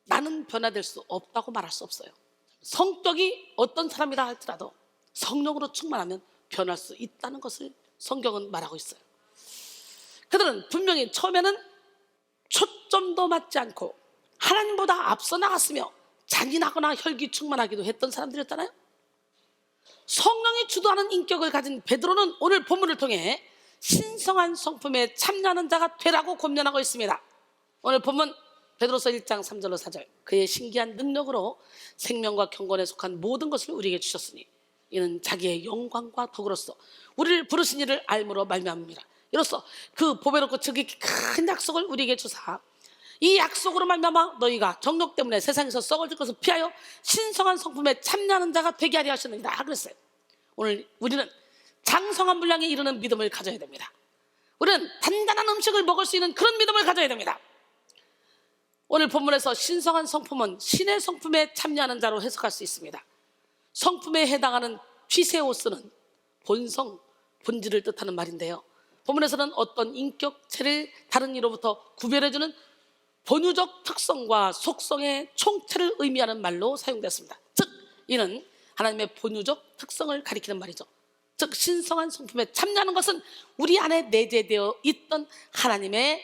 나는 변화될 수 없다고 말할 수 없어요. 성격이 어떤 사람이라 할지라도 성령으로 충만하면 변할 수 있다는 것을 성경은 말하고 있어요. 그들은 분명히 처음에는 초점도 맞지 않고 하나님보다 앞서 나갔으며 잔인하거나 혈기 충만하기도 했던 사람들이었잖아요. 성령이 주도하는 인격을 가진 베드로는 오늘 본문을 통해 신성한 성품에 참여하는 자가 되라고 권면하고 있습니다. 오늘 본문 베드로서 1장 3절로 4절 그의 신기한 능력으로 생명과 경건에 속한 모든 것을 우리에게 주셨으니 이는 자기의 영광과 덕으로서 우리를 부르신 이를 알므로 말미암음이라. 이로써 그 보배롭고 지극히 큰 약속을 우리에게 주사 이 약속으로 말미암아 너희가 정욕 때문에 세상에서 썩어질 것을 피하여 신성한 성품에 참여하는 자가 되게 하려 하셨느니라 그랬어요. 오늘 우리는 장성한 분량에 이르는 믿음을 가져야 됩니다. 우리는 단단한 음식을 먹을 수 있는 그런 믿음을 가져야 됩니다. 오늘 본문에서 신성한 성품은 신의 성품에 참여하는 자로 해석할 수 있습니다. 성품에 해당하는 피세오스는 본성, 본질을 뜻하는 말인데요, 본문에서는 어떤 인격체를 다른 이로부터 구별해주는 본유적 특성과 속성의 총체를 의미하는 말로 사용됐습니다. 즉 이는 하나님의 본유적 특성을 가리키는 말이죠. 즉 신성한 성품에 참여하는 것은 우리 안에 내재되어 있던 하나님의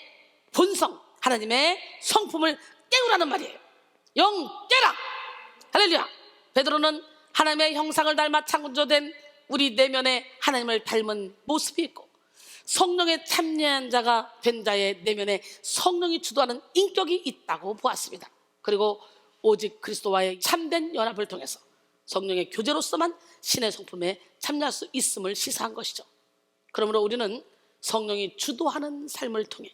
본성, 하나님의 성품을 깨우라는 말이에요. 영 깨라. 할렐루야. 베드로는 하나님의 형상을 닮아 창조된 우리 내면에 하나님을 닮은 모습이 있고 성령에 참여한 자가 된 자의 내면에 성령이 주도하는 인격이 있다고 보았습니다. 그리고 오직 그리스도와의 참된 연합을 통해서 성령의 교제로서만 신의 성품에 참여할 수 있음을 시사한 것이죠. 그러므로 우리는 성령이 주도하는 삶을 통해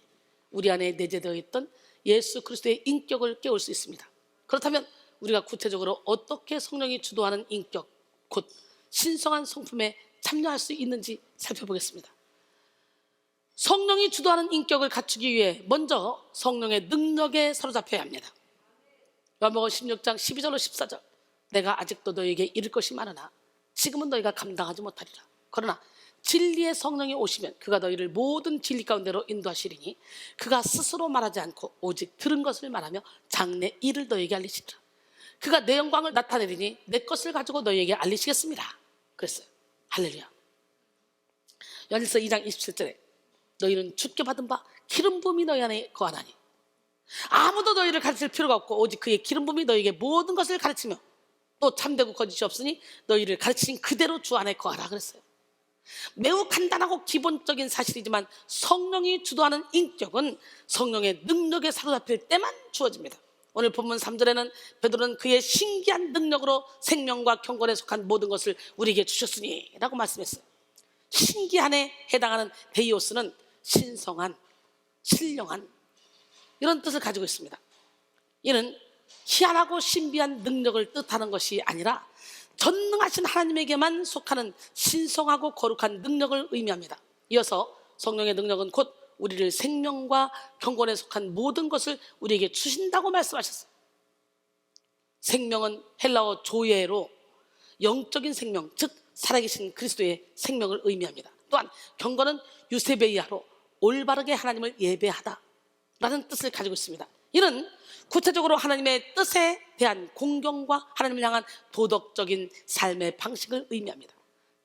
우리 안에 내재되어 있던 예수 그리스도의 인격을 깨울 수 있습니다. 그렇다면 우리가 구체적으로 어떻게 성령이 주도하는 인격, 곧 신성한 성품에 참여할 수 있는지 살펴보겠습니다. 성령이 주도하는 인격을 갖추기 위해 먼저 성령의 능력에 사로잡혀야 합니다. 요한복음 16장 12절로 14절 내가 아직도 너에게 이를 것이 많으나 지금은 너희가 감당하지 못하리라. 그러나 진리의 성령이 오시면 그가 너희를 모든 진리 가운데로 인도하시리니 그가 스스로 말하지 않고 오직 들은 것을 말하며 장래 일을 너희에게 알리시리라. 그가 내 영광을 나타내리니 내 것을 가지고 너희에게 알리시겠습니다. 그랬어요. 할렐루야. 요한일서 2장 27절에 너희는 주께 받은 바 기름 부음이 너희 안에 거하나니 아무도 너희를 가르칠 필요가 없고 오직 그의 기름 부음이 너희에게 모든 것을 가르치며 또 참되고 거짓이 없으니 너희를 가르치신 그대로 주 안에 거하라 그랬어요. 매우 간단하고 기본적인 사실이지만 성령이 주도하는 인격은 성령의 능력에 사로잡힐 때만 주어집니다. 오늘 본문 3절에는 베드로는 그의 신기한 능력으로 생명과 경건에 속한 모든 것을 우리에게 주셨으니 라고 말씀했어요. 신기한에 해당하는 데이오스는 신성한, 신령한 이런 뜻을 가지고 있습니다. 이는 희한하고 신비한 능력을 뜻하는 것이 아니라 전능하신 하나님에게만 속하는 신성하고 거룩한 능력을 의미합니다. 이어서 성령의 능력은 곧 우리를 생명과 경건에 속한 모든 것을 우리에게 주신다고 말씀하셨어요. 생명은 헬라어 조예로 영적인 생명, 즉 살아계신 그리스도의 생명을 의미합니다. 또한 경건은 유세베이아로 올바르게 하나님을 예배하다 라는 뜻을 가지고 있습니다. 이는 구체적으로 하나님의 뜻에 대한 공경과 하나님을 향한 도덕적인 삶의 방식을 의미합니다.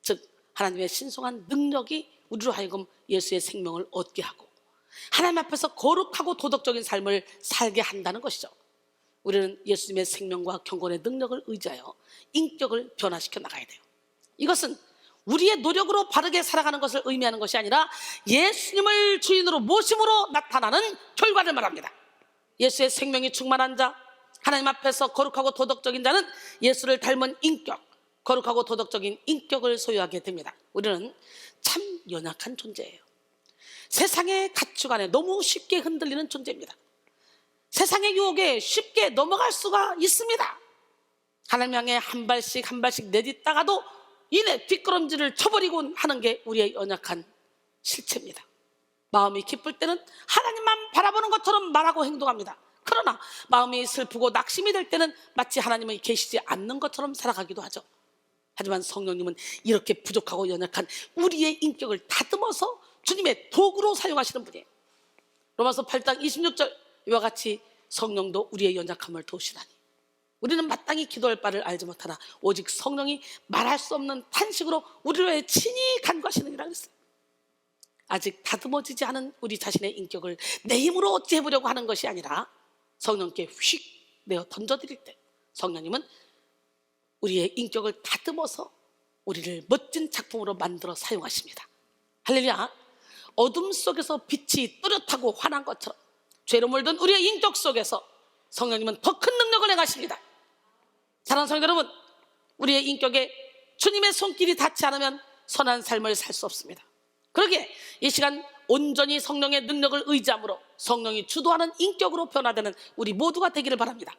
즉 하나님의 신성한 능력이 우리로 하여금 예수의 생명을 얻게 하고 하나님 앞에서 거룩하고 도덕적인 삶을 살게 한다는 것이죠. 우리는 예수님의 생명과 경건의 능력을 의지하여 인격을 변화시켜 나가야 돼요. 이것은 우리의 노력으로 바르게 살아가는 것을 의미하는 것이 아니라 예수님을 주인으로 모심으로 나타나는 결과를 말합니다. 예수의 생명이 충만한 자, 하나님 앞에서 거룩하고 도덕적인 자는 예수를 닮은 인격, 거룩하고 도덕적인 인격을 소유하게 됩니다. 우리는 참 연약한 존재예요. 세상의 가축 안에 너무 쉽게 흔들리는 존재입니다. 세상의 유혹에 쉽게 넘어갈 수가 있습니다. 하나님 향해 한 발씩 한 발씩 내딛다가도 이내 뒷걸음질을 쳐버리곤 하는 게 우리의 연약한 실체입니다. 마음이 기쁠 때는 하나님만 바라보는 것처럼 말하고 행동합니다. 그러나 마음이 슬프고 낙심이 될 때는 마치 하나님이 계시지 않는 것처럼 살아가기도 하죠. 하지만 성령님은 이렇게 부족하고 연약한 우리의 인격을 다듬어서 주님의 도구로 사용하시는 분이에요. 로마서 8장 26절 이와 같이 성령도 우리의 연약함을 도우시다니 우리는 마땅히 기도할 바를 알지 못하나 오직 성령이 말할 수 없는 탄식으로 우리를 위해 친히 간구하시느니라 그랬어요. 아직 다듬어지지 않은 우리 자신의 인격을 내 힘으로 어찌해보려고 하는 것이 아니라 성령께 휙 내어 던져드릴 때 성령님은 우리의 인격을 다듬어서 우리를 멋진 작품으로 만들어 사용하십니다. 할렐루야. 어둠 속에서 빛이 뚜렷하고 환한 것처럼 죄로 물든 우리의 인격 속에서 성령님은 더 큰 능력을 행하십니다. 사랑하는 성도 여러분, 우리의 인격에 주님의 손길이 닿지 않으면 선한 삶을 살 수 없습니다. 그러기에 이 시간 온전히 성령의 능력을 의지함으로 성령이 주도하는 인격으로 변화되는 우리 모두가 되기를 바랍니다.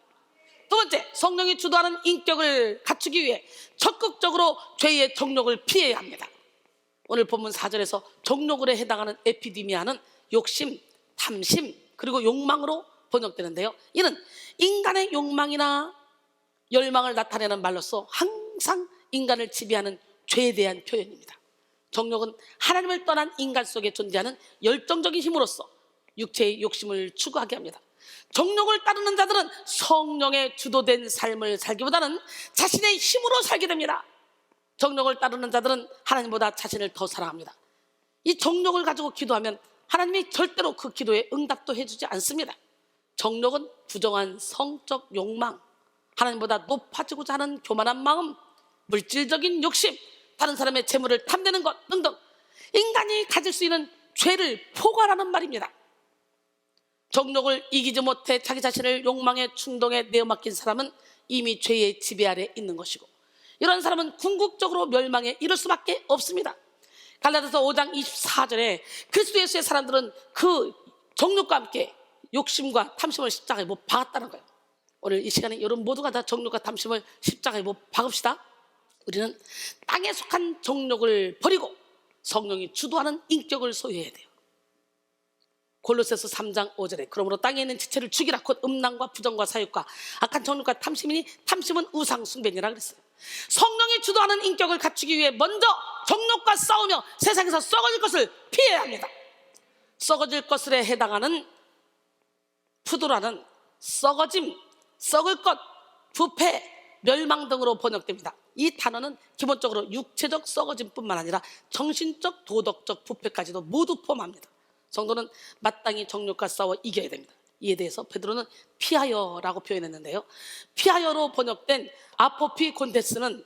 두 번째, 성령이 주도하는 인격을 갖추기 위해 적극적으로 죄의 정욕을 피해야 합니다. 오늘 본문 4절에서 정욕에 해당하는 에피디미아는 욕심, 탐심, 그리고 욕망으로 번역되는데요. 이는 인간의 욕망이나 열망을 나타내는 말로서 항상 인간을 지배하는 죄에 대한 표현입니다. 정욕은 하나님을 떠난 인간 속에 존재하는 열정적인 힘으로서 육체의 욕심을 추구하게 합니다. 정욕을 따르는 자들은 성령에 주도된 삶을 살기보다는 자신의 힘으로 살게 됩니다. 정욕을 따르는 자들은 하나님보다 자신을 더 사랑합니다. 이 정욕을 가지고 기도하면 하나님이 절대로 그 기도에 응답도 해주지 않습니다. 정욕은 부정한 성적 욕망, 하나님보다 높아지고자 하는 교만한 마음, 물질적인 욕심, 다른 사람의 재물을 탐내는 것 등등 인간이 가질 수 있는 죄를 포괄하는 말입니다. 정욕을 이기지 못해 자기 자신을 욕망의 충동에 내어맡긴 사람은 이미 죄의 지배 아래 있는 것이고 이런 사람은 궁극적으로 멸망에 이를 수밖에 없습니다. 갈라디아서 5장 24절에 그리스도 예수의 사람들은 그 정욕과 함께 욕심과 탐심을 십자가에 못 박았다는 거예요. 오늘 이 시간에 여러분 모두가 다 정욕과 탐심을 십자가에 못 박읍시다. 우리는 땅에 속한 정욕을 버리고 성령이 주도하는 인격을 소유해야 돼요. 골로새서 3장 5절에 그러므로 땅에 있는 지체를 죽이라 곧 음란과 부정과 사욕과 악한 정욕과 탐심이니 탐심은 우상 숭배니라 그랬어요. 성령이 주도하는 인격을 갖추기 위해 먼저 정욕과 싸우며 세상에서 썩어질 것을 피해야 합니다. 썩어질 것에 해당하는 푸도라는 썩어짐, 썩을 것, 부패, 멸망 등으로 번역됩니다. 이 단어는 기본적으로 육체적 썩어짐뿐만 아니라 정신적, 도덕적 부패까지도 모두 포함합니다. 성도는 마땅히 정욕과 싸워 이겨야 됩니다. 이에 대해서 베드로는 피하여라고 표현했는데요, 피하여로 번역된 아포피곤테스는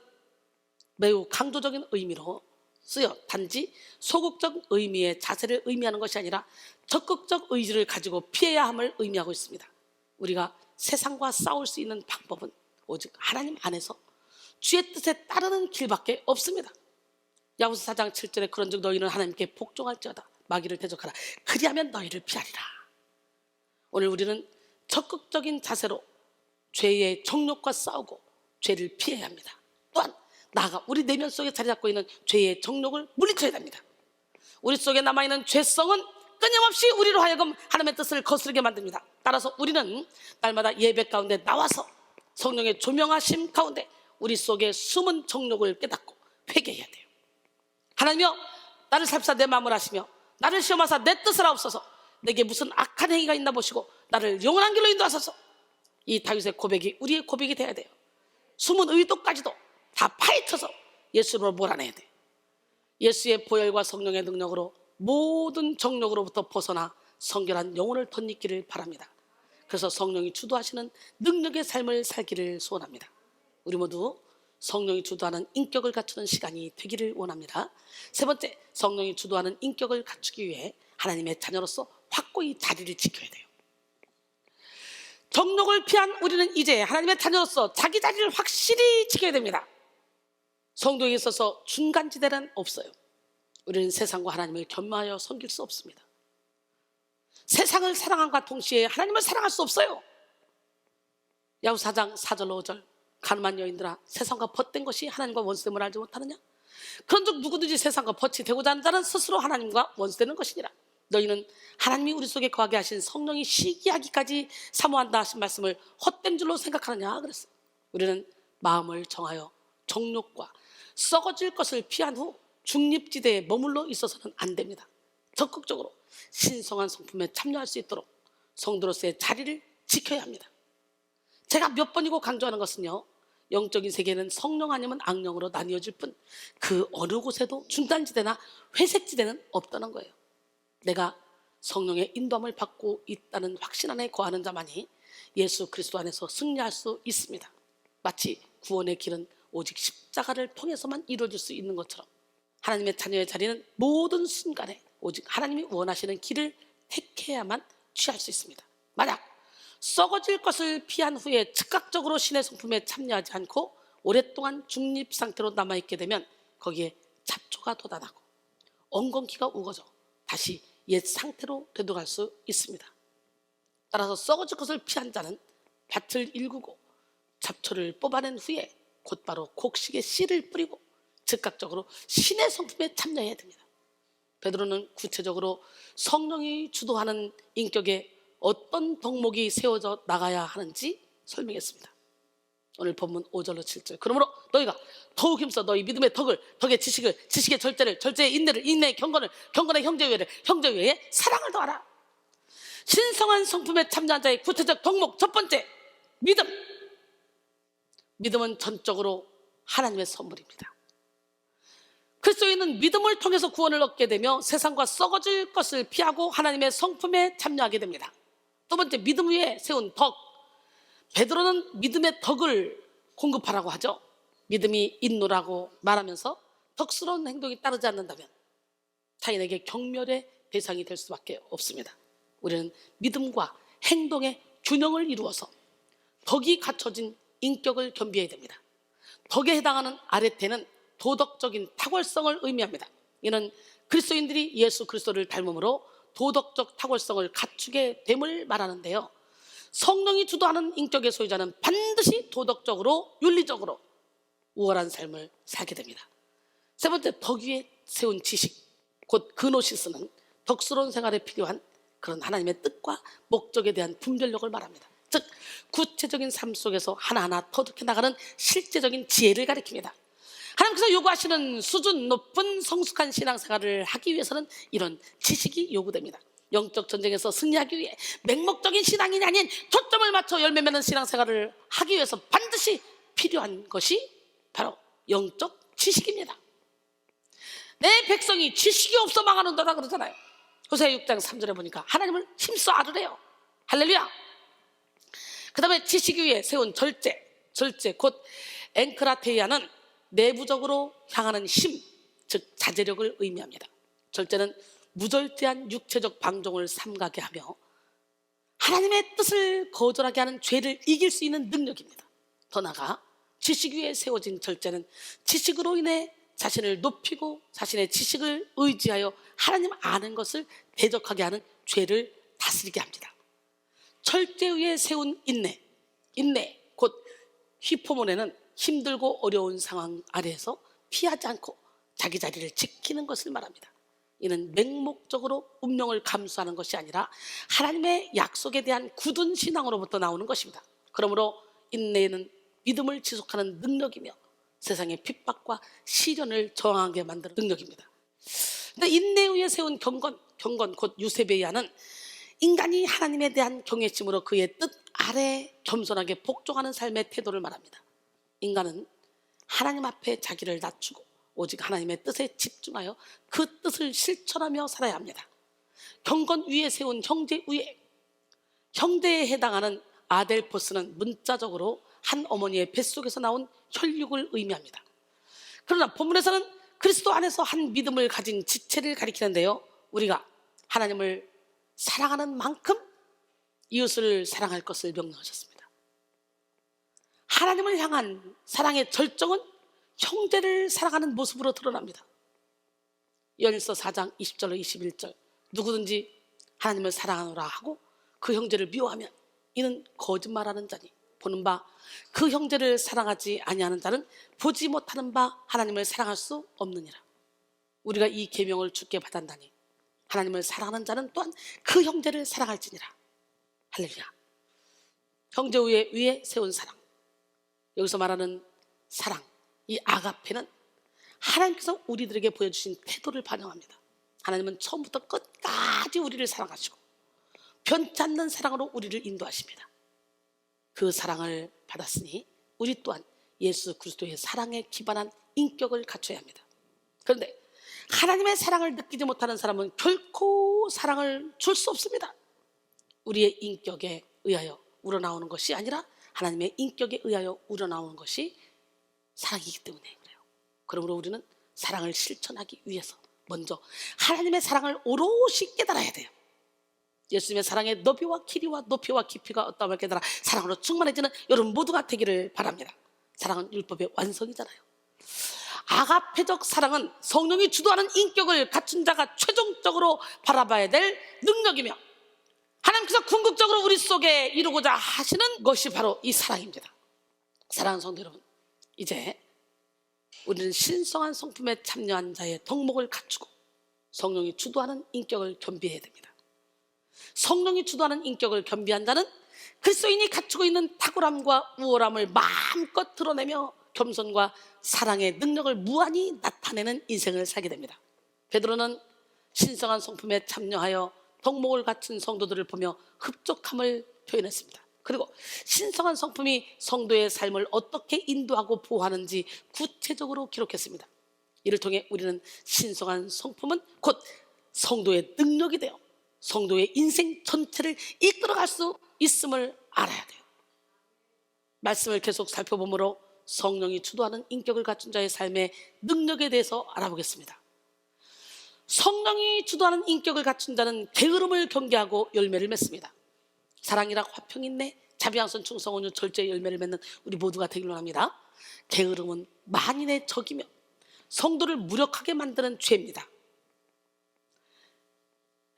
매우 강조적인 의미로 쓰여 단지 소극적 의미의 자세를 의미하는 것이 아니라 적극적 의지를 가지고 피해야 함을 의미하고 있습니다. 우리가 세상과 싸울 수 있는 방법은 오직 하나님 안에서 주의 뜻에 따르는 길밖에 없습니다. 야고보서 4장 7절에 그런즉 너희는 하나님께 복종할지어다 마귀를 대적하라 그리하면 너희를 피하리라. 오늘 우리는 적극적인 자세로 죄의 정욕과 싸우고 죄를 피해야 합니다. 또한 나아가 우리 내면 속에 자리 잡고 있는 죄의 정욕을 물리쳐야 됩니다. 우리 속에 남아있는 죄성은 끊임없이 우리로 하여금 하나님의 뜻을 거스르게 만듭니다. 따라서 우리는 날마다 예배 가운데 나와서 성령의 조명하심 가운데 우리 속에 숨은 정욕을 깨닫고 회개해야 돼요. 하나님이여 나를 살피사 내 마음을 아시며 나를 시험하사 내 뜻을 하옵소서. 내게 무슨 악한 행위가 있나 보시고 나를 영원한 길로 인도하소서. 이 다윗의 고백이 우리의 고백이 돼야 돼요. 숨은 의도까지도 다 파헤쳐서 예수로 몰아내야 돼요. 예수의 보혈과 성령의 능력으로 모든 정욕으로부터 벗어나 성결한 영혼을 덧입기를 바랍니다. 그래서 성령이 주도하시는 능력의 삶을 살기를 소원합니다. 우리 모두 성령이 주도하는 인격을 갖추는 시간이 되기를 원합니다. 세 번째, 성령이 주도하는 인격을 갖추기 위해 하나님의 자녀로서 확고히 자리를 지켜야 돼요. 정욕을 피한 우리는 이제 하나님의 자녀로서 자기 자리를 확실히 지켜야 됩니다. 성도에게 있어서 중간지대는 없어요. 우리는 세상과 하나님을 겸하여 섬길 수 없습니다. 세상을 사랑함과 동시에 하나님을 사랑할 수 없어요. 야고보서 4장 4절 5절 가늠한 여인들아 세상과 벗된 것이 하나님과 원수됨을 알지 못하느냐? 그런즉 누구든지 세상과 벗이 되고자 하는 자는 스스로 하나님과 원수되는 것이니라. 너희는 하나님이 우리 속에 거하게 하신 성령이 시기하기까지 사모한다 하신 말씀을 헛된 줄로 생각하느냐 그랬어요. 우리는 마음을 정하여 정욕과 썩어질 것을 피한 후 중립지대에 머물러 있어서는 안 됩니다. 적극적으로 신성한 성품에 참여할 수 있도록 성도로서의 자리를 지켜야 합니다. 제가 몇 번이고 강조하는 것은요, 영적인 세계는 성령 아니면 악령으로 나뉘어질 뿐 그 어느 곳에도 중단지대나 회색지대는 없다는 거예요. 내가 성령의 인도함을 받고 있다는 확신 안에 거하는 자만이 예수 그리스도 안에서 승리할 수 있습니다. 마치 구원의 길은 오직 십자가를 통해서만 이루어질 수 있는 것처럼 하나님의 자녀의 자리는 모든 순간에 오직 하나님이 원하시는 길을 택해야만 취할 수 있습니다. 만약 썩어질 것을 피한 후에 즉각적으로 신의 성품에 참여하지 않고 오랫동안 중립 상태로 남아있게 되면 거기에 잡초가 돋아나고 엉겅퀴가 우거져 다시 옛 상태로 되돌아갈 수 있습니다. 따라서 썩어질 것을 피한 자는 밭을 일구고 잡초를 뽑아낸 후에 곧바로 곡식에 씨를 뿌리고 즉각적으로 신의 성품에 참여해야 됩니다. 베드로는 구체적으로 성령이 주도하는 인격에 어떤 덕목이 세워져 나가야 하는지 설명했습니다. 오늘 본문 5절로 7절 그러므로 너희가 더욱 힘써 너희 믿음의 덕을 덕의 지식을 지식의 절제를 절제의 인내를 인내의 경건을 경건의 형제외를 형제외에 사랑을 더하라. 신성한 성품에 참여한 자의 구체적 덕목 첫 번째 믿음. 믿음은 전적으로 하나님의 선물입니다. 그리스도인은 믿음을 통해서 구원을 얻게 되며 세상과 썩어질 것을 피하고 하나님의 성품에 참여하게 됩니다. 두 번째 믿음 위에 세운 덕. 베드로는 믿음의 덕을 공급하라고 하죠. 믿음이 인노라고 말하면서 덕스러운 행동이 따르지 않는다면 타인에게 경멸의 대상이 될 수밖에 없습니다. 우리는 믿음과 행동의 균형을 이루어서 덕이 갖춰진 인격을 겸비해야 됩니다. 덕에 해당하는 아레테는 도덕적인 탁월성을 의미합니다. 이는 그리스도인들이 예수 그리스도를 닮음으로 도덕적 탁월성을 갖추게 됨을 말하는데요, 성령이 주도하는 인격의 소유자는 반드시 도덕적으로 윤리적으로 우월한 삶을 살게 됩니다. 세 번째, 덕 위에 세운 지식 곧 그노시스는 덕스러운 생활에 필요한 그런 하나님의 뜻과 목적에 대한 분별력을 말합니다. 즉 구체적인 삶 속에서 하나하나 터득해 나가는 실제적인 지혜를 가리킵니다. 하나님께서 요구하시는 수준 높은 성숙한 신앙생활을 하기 위해서는 이런 지식이 요구됩니다. 영적 전쟁에서 승리하기 위해 맹목적인 신앙인이 아닌 초점을 맞춰 열매 맺는 신앙생활을 하기 위해서 반드시 필요한 것이 바로 영적 지식입니다. 내 백성이 지식이 없어 망하는도다 그러잖아요. 호세아 6장 3절에 보니까 하나님을 힘써 아뢰래요. 할렐루야. 그 다음에 지식 위에 세운 절제 곧 앵크라테이아는 내부적으로 향하는 힘, 즉 자제력을 의미합니다. 절제는 무절제한 육체적 방종을 삼가게 하며 하나님의 뜻을 거절하게 하는 죄를 이길 수 있는 능력입니다. 더 나아가 지식 위에 세워진 절제는 지식으로 인해 자신을 높이고 자신의 지식을 의지하여 하나님 아는 것을 대적하게 하는 죄를 다스리게 합니다. 절제 위에 세운 인내 곧 히포모네는 힘들고 어려운 상황 아래에서 피하지 않고 자기 자리를 지키는 것을 말합니다. 이는 맹목적으로 운명을 감수하는 것이 아니라 하나님의 약속에 대한 굳은 신앙으로부터 나오는 것입니다. 그러므로 인내는 믿음을 지속하는 능력이며 세상의 핍박과 시련을 저항하게 만드는 능력입니다. 근데 인내 위에 세운 경건 곧 유세베이아는 인간이 하나님에 대한 경외심으로 그의 뜻 아래 겸손하게 복종하는 삶의 태도를 말합니다. 인간은 하나님 앞에 자기를 낮추고 오직 하나님의 뜻에 집중하여 그 뜻을 실천하며 살아야 합니다. 경건 위에 세운 형제에 해당하는 아델포스는 문자적으로 한 어머니의 뱃속에서 나온 혈육을 의미합니다. 그러나 본문에서는 그리스도 안에서 한 믿음을 가진 지체를 가리키는데요, 우리가 하나님을 사랑하는 만큼 이웃을 사랑할 것을 명령하셨습니다. 하나님을 향한 사랑의 절정은 형제를 사랑하는 모습으로 드러납니다. 요한일서 4장 20절로 21절, 누구든지 하나님을 사랑하노라 하고 그 형제를 미워하면 이는 거짓말하는 자니 보는 바 그 형제를 사랑하지 아니하는 자는 보지 못하는 바 하나님을 사랑할 수 없느니라. 우리가 이 계명을 주께 받았나니 하나님을 사랑하는 자는 또한 그 형제를 사랑할지니라. 할렐루야. 형제 위에 세운 사랑, 여기서 말하는 사랑, 이 아가페는 하나님께서 우리들에게 보여주신 태도를 반영합니다. 하나님은 처음부터 끝까지 우리를 사랑하시고 변치 않는 사랑으로 우리를 인도하십니다. 그 사랑을 받았으니 우리 또한 예수 그리스도의 사랑에 기반한 인격을 갖춰야 합니다. 그런데 하나님의 사랑을 느끼지 못하는 사람은 결코 사랑을 줄 수 없습니다. 우리의 인격에 의하여 우러나오는 것이 아니라 하나님의 인격에 의하여 우러나오는 것이 사랑이기 때문에 그래요. 그러므로 우리는 사랑을 실천하기 위해서 먼저 하나님의 사랑을 오롯이 깨달아야 돼요. 예수님의 사랑의 너비와 길이와 높이와 깊이가 어떠함을 깨달아 사랑으로 충만해지는 여러분 모두가 되기를 바랍니다. 사랑은 율법의 완성이잖아요. 아가페적 사랑은 성령이 주도하는 인격을 갖춘 자가 최종적으로 바라봐야 될 능력이며 하나님께서 궁극적으로 우리 속에 이루고자 하시는 것이 바로 이 사랑입니다. 사랑하는 성도 여러분, 이제 우리는 신성한 성품에 참여한 자의 덕목을 갖추고 성령이 주도하는 인격을 겸비해야 됩니다. 성령이 주도하는 인격을 겸비한 자는 그리스도인이 갖추고 있는 탁월함과 우월함을 마음껏 드러내며 겸손과 사랑의 능력을 무한히 나타내는 인생을 살게 됩니다. 베드로는 신성한 성품에 참여하여 덕목을 갖춘 성도들을 보며 흡족함을 표현했습니다. 그리고 신성한 성품이 성도의 삶을 어떻게 인도하고 보호하는지 구체적으로 기록했습니다. 이를 통해 우리는 신성한 성품은 곧 성도의 능력이 되어 성도의 인생 전체를 이끌어갈 수 있음을 알아야 돼요. 말씀을 계속 살펴보므로 성령이 주도하는 인격을 갖춘 자의 삶의 능력에 대해서 알아보겠습니다. 성령이 주도하는 인격을 갖춘 자는 게으름을 경계하고 열매를 맺습니다. 사랑이라 화평 인내 자비양선 충성 온유 절제의 열매를 맺는 우리 모두가 되기를 원합니다. 게으름은 만인의 적이며 성도를 무력하게 만드는 죄입니다.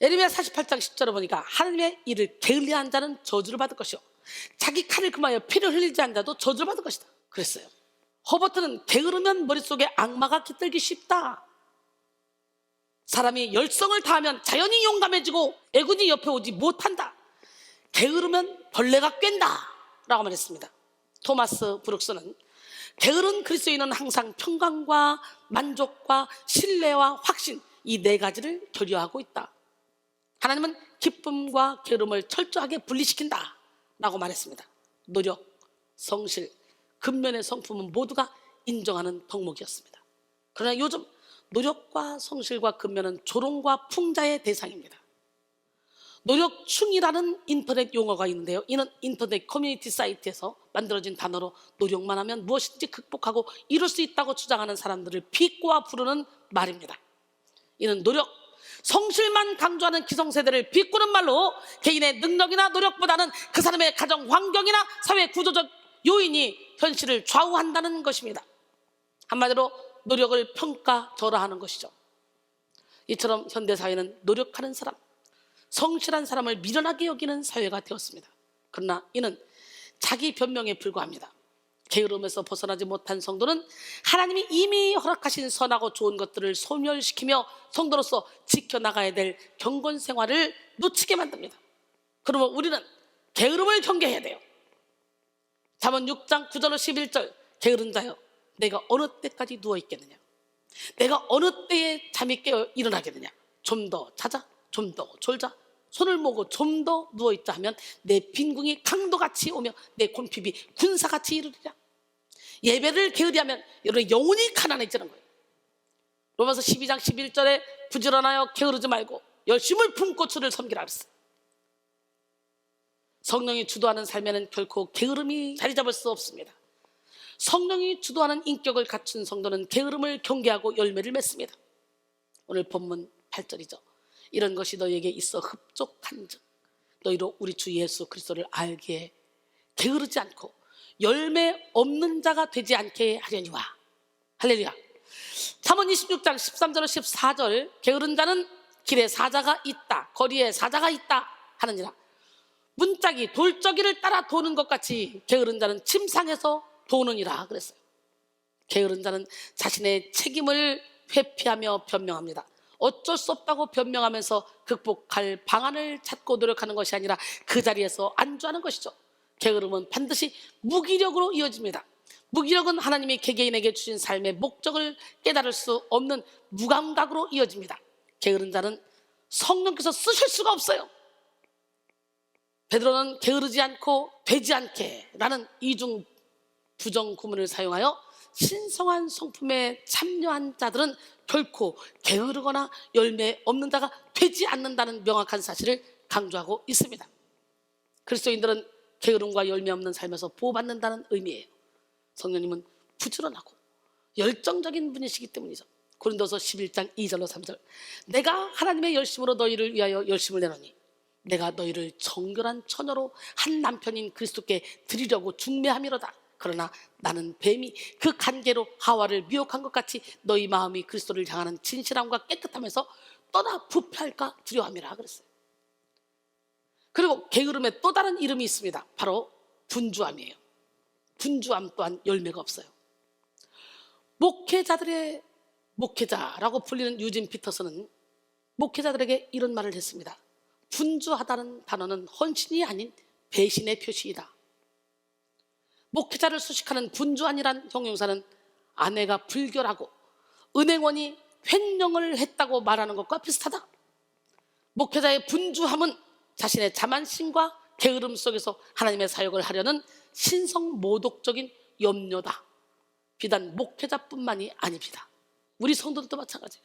예레미야 48장 10절을 보니까 하나님의 일을 게을리한 자는 저주를 받을 것이요 자기 칼을 금하여 피를 흘리지 않은 자도 저주를 받을 것이다 그랬어요. 허버트는 게으르면 머릿속에 악마가 깃들기 쉽다. 사람이 열성을 다하면 자연히 용감해지고 애군이 옆에 오지 못한다. 게으르면 벌레가 꿰는다 라고 말했습니다. 토마스 브룩스는 게으른 그리스도인은 항상 평강과 만족과 신뢰와 확신, 이 네 가지를 결여하고 있다. 하나님은 기쁨과 게으름을 철저하게 분리시킨다 라고 말했습니다. 노력, 성실, 근면의 성품은 모두가 인정하는 덕목이었습니다. 그러나 요즘 노력과 성실과 근면은 조롱과 풍자의 대상입니다. 노력충이라는 인터넷 용어가 있는데요, 이는 인터넷 커뮤니티 사이트에서 만들어진 단어로 노력만 하면 무엇인지 극복하고 이룰 수 있다고 주장하는 사람들을 비꼬아 부르는 말입니다. 이는 노력, 성실만 강조하는 기성세대를 비꼬는 말로 개인의 능력이나 노력보다는 그 사람의 가정 환경이나 사회 구조적 요인이 현실을 좌우한다는 것입니다. 한마디로 노력을 평가절하하는 것이죠. 이처럼 현대사회는 노력하는 사람, 성실한 사람을 미련하게 여기는 사회가 되었습니다. 그러나 이는 자기 변명에 불과합니다. 게으름에서 벗어나지 못한 성도는 하나님이 이미 허락하신 선하고 좋은 것들을 소멸시키며 성도로서 지켜나가야 될 경건 생활을 놓치게 만듭니다. 그러면 우리는 게으름을 경계해야 돼요. 잠언 6장 9절로 11절, 게으른 자여 내가 어느 때까지 누워있겠느냐, 내가 어느 때에 잠이 깨어 일어나겠느냐, 좀 더 자자, 좀 더 졸자, 손을 모으고 좀 더 누워있자 하면 내 빈궁이 강도같이 오며 내 곤핍이 군사같이 이르리라. 예배를 게으리하면 여러분의 영혼이 가난해지는 거예요. 로마서 12장 11절에 부지런하여 게으르지 말고 열심을 품고 주를 섬기라 그랬어요. 성령이 주도하는 삶에는 결코 게으름이 자리 잡을 수 없습니다. 성령이 주도하는 인격을 갖춘 성도는 게으름을 경계하고 열매를 맺습니다. 오늘 본문 8절이죠. 이런 것이 너희에게 있어 흡족한즉 너희로 우리 주 예수 그리스도를 알기에 게으르지 않고 열매 없는 자가 되지 않게 하려니와. 할렐루야. 잠언 26장 13절로 14절, 게으른 자는 길에 사자가 있다, 거리에 사자가 있다 하느니라. 문짝이 돌적이를 따라 도는 것 같이 게으른 자는 침상에서 도느니라 그랬어요. 게으른 자는 자신의 책임을 회피하며 변명합니다. 어쩔 수 없다고 변명하면서 극복할 방안을 찾고 노력하는 것이 아니라 그 자리에서 안주하는 것이죠. 게으름은 반드시 무기력으로 이어집니다. 무기력은 하나님이 개개인에게 주신 삶의 목적을 깨달을 수 없는 무감각으로 이어집니다. 게으른 자는 성령께서 쓰실 수가 없어요. 베드로는 게으르지 않고 되지 않게 라는 이중 부정 구문을 사용하여 신성한 성품에 참여한 자들은 결코 게으르거나 열매 없는 자가 되지 않는다는 명확한 사실을 강조하고 있습니다. 그리스도인들은 게으름과 열매 없는 삶에서 보호받는다는 의미예요. 성령님은 부지런하고 열정적인 분이시기 때문이죠. 고린도서 11장 2절로 3절, 내가 하나님의 열심으로 너희를 위하여 열심을 내노니 내가 너희를 정결한 처녀로 한 남편인 그리스도께 드리려고 중매함이로다. 그러나 나는 뱀이 그 간계로 하와를 미혹한 것 같이 너희 마음이 그리스도를 향하는 진실함과 깨끗함에서 떠나 부패할까 두려워함이라 그랬어요. 그리고 게으름에 또 다른 이름이 있습니다. 바로 분주함이에요. 분주함 또한 열매가 없어요. 목회자들의 목회자라고 불리는 유진 피터슨은 목회자들에게 이런 말을 했습니다. 분주하다는 단어는 헌신이 아닌 배신의 표시이다. 목회자를 수식하는 분주한이란 형용사는 아내가 불결하고 은행원이 횡령을 했다고 말하는 것과 비슷하다. 목회자의 분주함은 자신의 자만심과 게으름 속에서 하나님의 사역을 하려는 신성모독적인 염려다. 비단 목회자뿐만이 아닙니다. 우리 성도들도 마찬가지예요.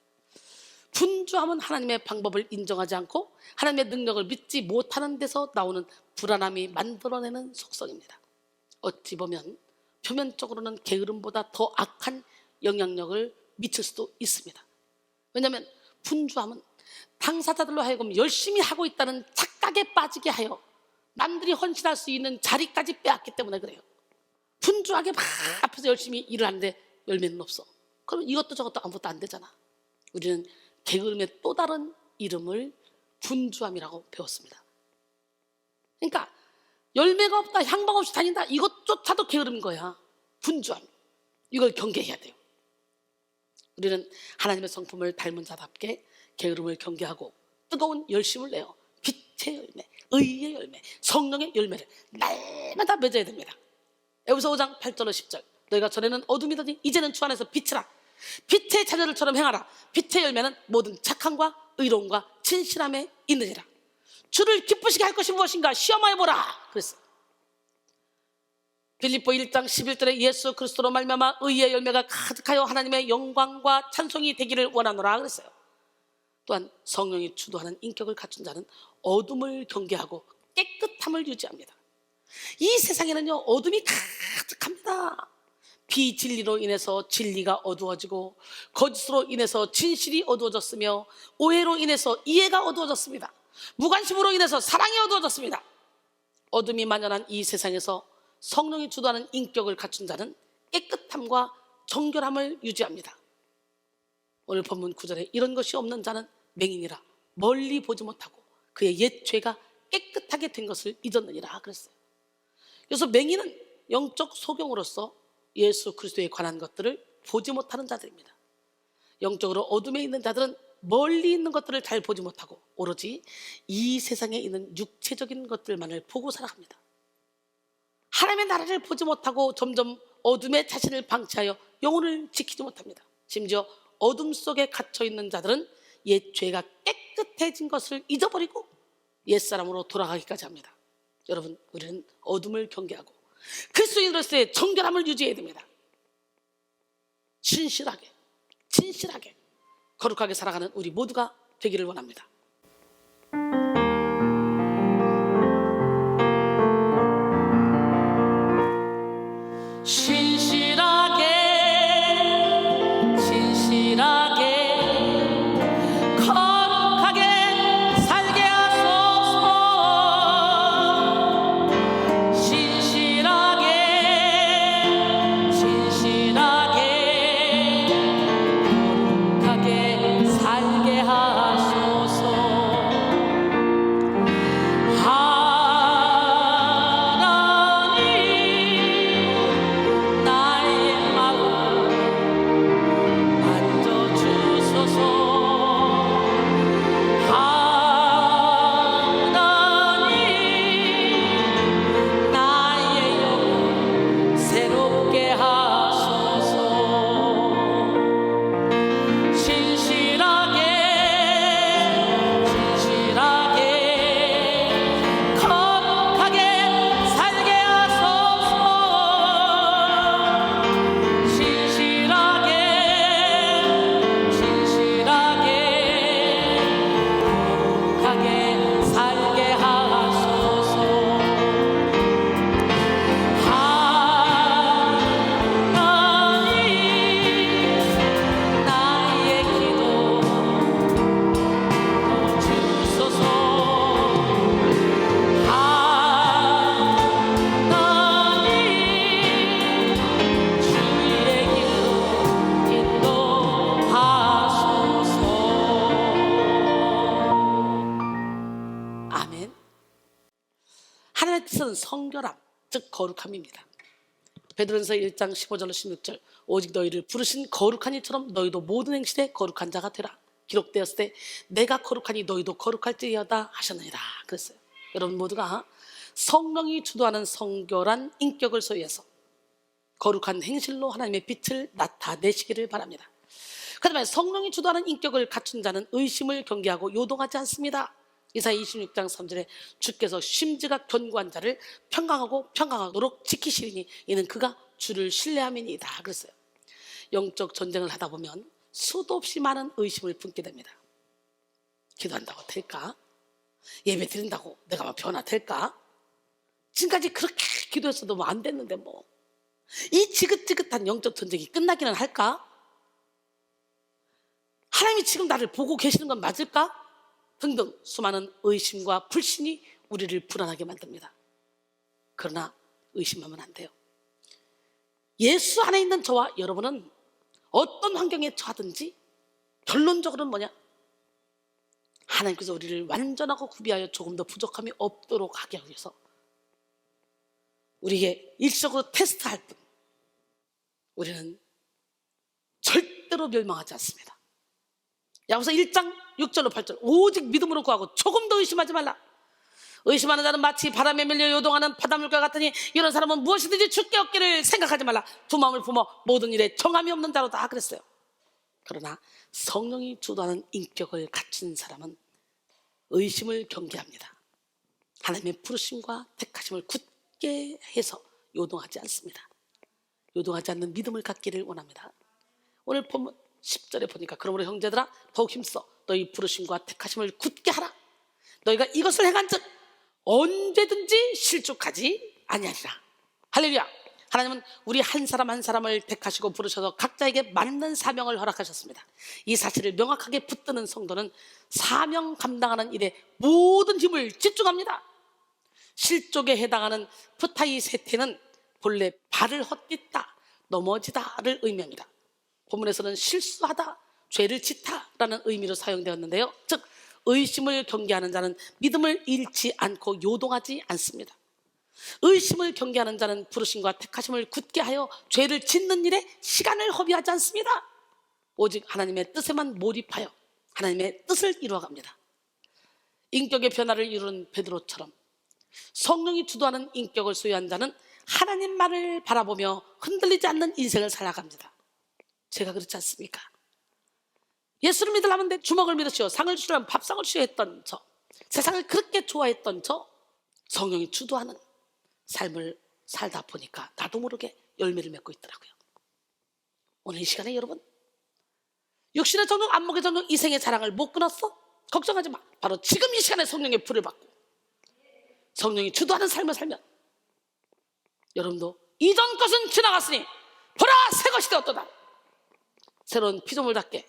분주함은 하나님의 방법을 인정하지 않고 하나님의 능력을 믿지 못하는 데서 나오는 불안함이 만들어내는 속성입니다. 어찌 보면 표면적으로는 게으름보다 더 악한 영향력을 미칠 수도 있습니다. 왜냐하면 분주함은 당사자들로 하여금 열심히 하고 있다는 착각에 빠지게 하여 남들이 헌신할 수 있는 자리까지 빼앗기 때문에 그래요. 분주하게 막 앞에서 열심히 일을 하는데 열매는 없어. 그럼 이것도 저것도 아무것도 안 되잖아. 우리는 게으름의 또 다른 이름을 분주함이라고 배웠습니다. 그러니까 열매가 없다, 향방 없이 다닌다, 이것조차도 게으름인 거야. 분주함. 이걸 경계해야 돼요. 우리는 하나님의 성품을 닮은 자답게 게으름을 경계하고 뜨거운 열심을 내어 빛의 열매, 의의 열매, 성령의 열매를 날마다 맺어야 됩니다. 에베소 5장 8절로 10절. 너희가 전에는 어둠이더니 이제는 주 안에서 빛이라. 빛의 자녀들처럼 행하라. 빛의 열매는 모든 착함과 의로움과 진실함에 있느니라. 주를 기쁘시게 할 것이 무엇인가 시험하여보라 그랬어요. 빌립보 1장 11절에 예수 그리스도로 말미암아 의의 열매가 가득하여 하나님의 영광과 찬송이 되기를 원하노라 그랬어요. 또한 성령이 주도하는 인격을 갖춘 자는 어둠을 경계하고 깨끗함을 유지합니다. 이 세상에는요 어둠이 가득합니다. 비진리로 인해서 진리가 어두워지고, 거짓으로 인해서 진실이 어두워졌으며, 오해로 인해서 이해가 어두워졌습니다. 무관심으로 인해서 사랑이 어두워졌습니다. 어둠이 만연한 이 세상에서 성령이 주도하는 인격을 갖춘 자는 깨끗함과 정결함을 유지합니다. 오늘 본문 9절에 이런 것이 없는 자는 맹인이라 멀리 보지 못하고 그의 옛 죄가 깨끗하게 된 것을 잊었느니라 그랬어요. 그래서 맹인은 영적 소경으로서 예수 그리스도에 관한 것들을 보지 못하는 자들입니다. 영적으로 어둠에 있는 자들은 멀리 있는 것들을 잘 보지 못하고 오로지 이 세상에 있는 육체적인 것들만을 보고 살아갑니다. 하나님의 나라를 보지 못하고 점점 어둠에 자신을 방치하여 영혼을 지키지 못합니다. 심지어 어둠 속에 갇혀있는 자들은 옛 죄가 깨끗해진 것을 잊어버리고 옛사람으로 돌아가기까지 합니다. 여러분, 우리는 어둠을 경계하고 그리스도인으로서의 정결함을 유지해야 됩니다. 진실하게 거룩하게 살아가는 우리 모두가 되기를 원합니다. 신실하게 거룩하게 살게 하소서. 신실하게 거룩하게 살게 하소서. 하나님의 뜻은 성결함, 즉 거룩함입니다. 베드로전서 1장 15절로 16절. 오직 너희를 부르신 거룩한 이처럼 너희도 모든 행실에 거룩한 자가 되라. 기록되었을 때 내가 거룩하니 너희도 거룩할지어다 하셨느니라 그랬어요. 여러분 모두가 성령이 주도하는 성결한 인격을 소유해서 거룩한 행실로 하나님의 빛을 나타내시기를 바랍니다. 그다음에 성령이 주도하는 인격을 갖춘 자는 의심을 경계하고 요동하지 않습니다. 이사야 26장 3절에 주께서 심지가 견고한 자를 평강하도록 지키시리니 이는 그가 주를 신뢰함이니이다 그랬어요. 영적 전쟁을 하다 보면 수도 없이 많은 의심을 품게 됩니다. 기도한다고 될까? 예배 드린다고 내가 막 변화될까? 지금까지 그렇게 기도했어도 뭐 안 됐는데 뭐 이 지긋지긋한 영적 전쟁이 끝나기는 할까? 하나님이 지금 나를 보고 계시는 건 맞을까? 등등 수많은 의심과 불신이 우리를 불안하게 만듭니다. 그러나 의심하면 안 돼요. 예수 안에 있는 저와 여러분은 어떤 환경에 처하든지 결론적으로는 뭐냐? 하나님께서 우리를 완전하고 구비하여 조금 더 부족함이 없도록 하기 위해서 우리에게 일시적으로 테스트할 뿐 우리는 절대로 멸망하지 않습니다. 야고보서 1장 6절로 8절, 오직 믿음으로 구하고 조금 더 의심하지 말라. 의심하는 자는 마치 바람에 밀려 요동하는 바닷물과 같으니 이런 사람은 무엇이든지 주께 얻기를 생각하지 말라. 두 마음을 품어 모든 일에 정함이 없는 자로다 그랬어요. 그러나 성령이 주도하는 인격을 갖춘 사람은 의심을 경계합니다. 하나님의 부르심과 택하심을 굳게 해서 요동하지 않습니다. 요동하지 않는 믿음을 갖기를 원합니다. 오늘 본문 10절에 보니까 그러므로 형제들아 더욱 힘써 너희 부르심과 택하심을 굳게 하라. 너희가 이것을 행한즉 언제든지 실족하지 아니하리라. 할렐루야. 하나님은 우리 한 사람 한 사람을 택하시고 부르셔서 각자에게 맞는 사명을 허락하셨습니다. 이 사실을 명확하게 붙드는 성도는 사명 감당하는 일에 모든 힘을 집중합니다. 실족에 해당하는 푸타이 세테는 본래 발을 헛디다, 넘어지다를 의미합니다. 본문에서는 실수하다, 죄를 짓다라는 의미로 사용되었는데요. 즉 의심을 경계하는 자는 믿음을 잃지 않고 요동하지 않습니다. 의심을 경계하는 자는 부르심과 택하심을 굳게 하여 죄를 짓는 일에 시간을 허비하지 않습니다. 오직 하나님의 뜻에만 몰입하여 하나님의 뜻을 이루어갑니다. 인격의 변화를 이루는 베드로처럼 성령이 주도하는 인격을 소유한 자는 하나님만을 바라보며 흔들리지 않는 인생을 살아갑니다. 제가 그렇지 않습니까? 예수를 믿으려면 내 주먹을 믿으시오, 상을 주려면 밥상을 주시오 했던 저, 세상을 그렇게 좋아했던 저, 성령이 주도하는 삶을 살다 보니까 나도 모르게 열매를 맺고 있더라고요. 오늘 이 시간에 여러분, 육신의 정욕, 안목의 정욕, 이생의 자랑을 못 끊었어? 걱정하지 마. 바로 지금 이 시간에 성령의 불을 받고 성령이 주도하는 삶을 살면 여러분도 이전 것은 지나갔으니 보라 새 것이 되었도다. 새로운 피조물답게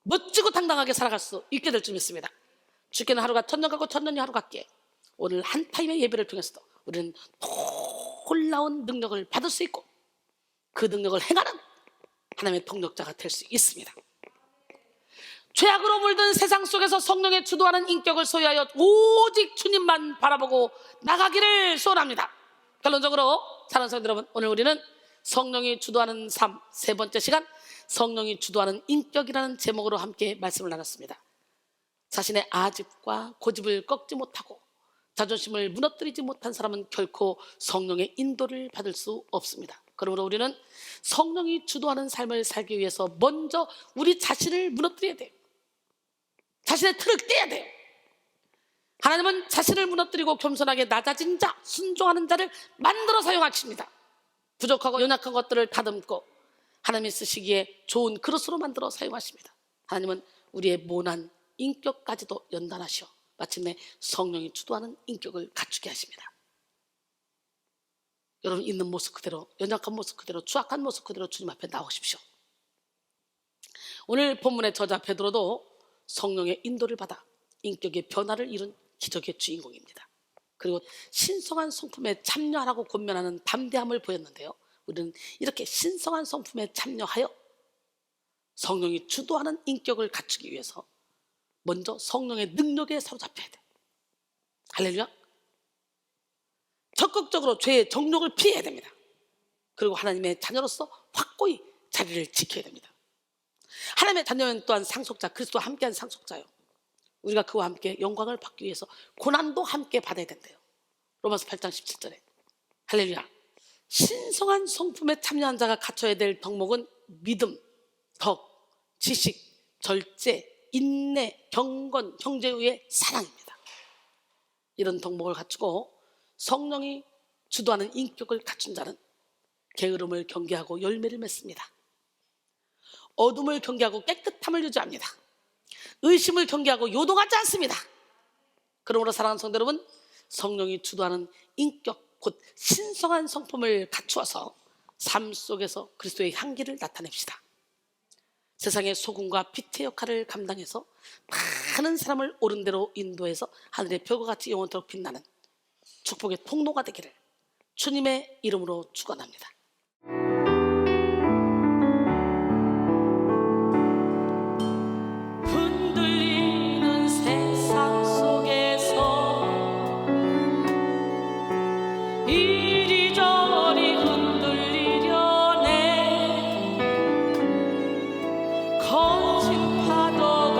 멋지고 당당하게 살아갈 수 있게 될 줄 믿습니다. 주께는 하루가 천년 같고 천년이 하루 같기에 오늘 한 타임의 예배를 통해서도 우리는 놀라운 능력을 받을 수 있고 그 능력을 행하는 하나님의 동력자가 될 수 있습니다. 죄악으로 물든 세상 속에서 성령의 주도하는 인격을 소유하여 오직 주님만 바라보고 나가기를 소원합니다. 결론적으로 사랑하는 성도 여러분, 오늘 우리는 성령이 주도하는 삶 세 번째 시간, 성령이 주도하는 인격이라는 제목으로 함께 말씀을 나눴습니다. 자신의 아집과 고집을 꺾지 못하고 자존심을 무너뜨리지 못한 사람은 결코 성령의 인도를 받을 수 없습니다. 그러므로 우리는 성령이 주도하는 삶을 살기 위해서 먼저 우리 자신을 무너뜨려야 돼요. 자신의 틀을 깨야 돼요. 하나님은 자신을 무너뜨리고 겸손하게 낮아진 자, 순종하는 자를 만들어 사용하십니다. 부족하고 연약한 것들을 다듬고 하나님이 쓰시기에 좋은 그릇으로 만들어 사용하십니다. 하나님은 우리의 모난 인격까지도 연단하시어 마침내 성령이 주도하는 인격을 갖추게 하십니다. 여러분 있는 모습 그대로, 연약한 모습 그대로, 추악한 모습 그대로 주님 앞에 나오십시오. 오늘 본문의 저자 베드로도 성령의 인도를 받아 인격의 변화를 이룬 기적의 주인공입니다. 그리고 신성한 성품에 참여하라고 권면하는 담대함을 보였는데요, 우리는 이렇게 신성한 성품에 참여하여 성령이 주도하는 인격을 갖추기 위해서 먼저 성령의 능력에 사로잡혀야 돼. 할렐루야. 적극적으로 죄의 정욕을 피해야 됩니다. 그리고 하나님의 자녀로서 확고히 자리를 지켜야 됩니다. 하나님의 자녀는 또한 상속자, 그리스도와 함께한 상속자요. 우리가 그와 함께 영광을 받기 위해서 고난도 함께 받아야 된대요. 로마서 8장 17절에. 할렐루야. 신성한 성품에 참여한 자가 갖춰야 될 덕목은 믿음, 덕, 지식, 절제, 인내, 경건, 형제의 사랑입니다. 이런 덕목을 갖추고 성령이 주도하는 인격을 갖춘 자는 게으름을 경계하고 열매를 맺습니다. 어둠을 경계하고 깨끗함을 유지합니다. 의심을 경계하고 요동하지 않습니다. 그러므로 사랑하는 성도 여러분, 성령이 주도하는 인격, 곧 신성한 성품을 갖추어서 삶 속에서 그리스도의 향기를 나타냅시다. 세상의 소금과 빛의 역할을 감당해서 많은 사람을 옳은 대로 인도해서 하늘의 별과 같이 영원토록 빛나는 축복의 통로가 되기를 주님의 이름으로 축원합니다. 흔들리는 세상 속에서 이리저리 흔들리려네. 거친 파도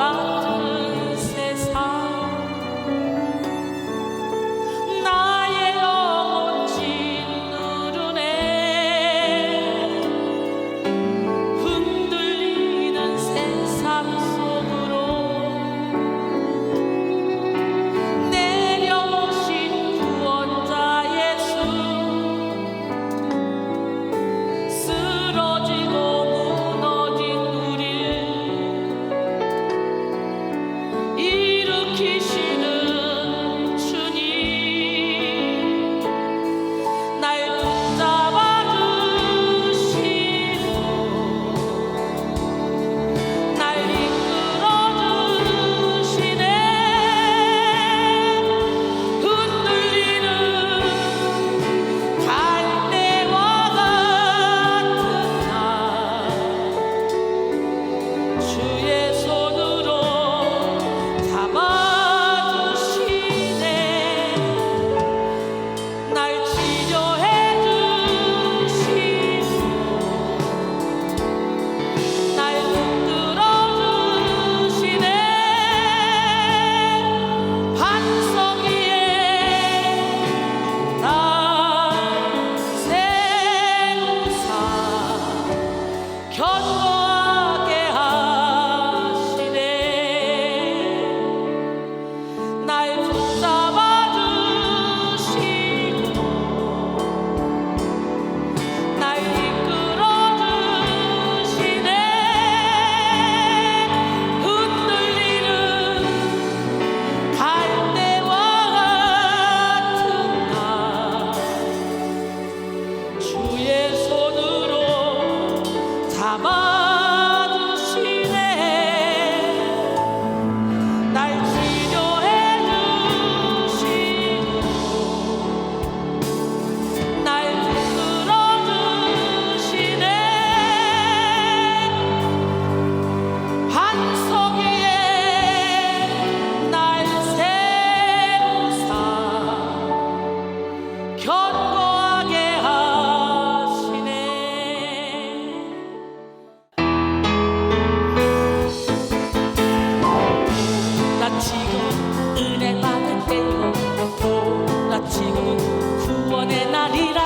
날이라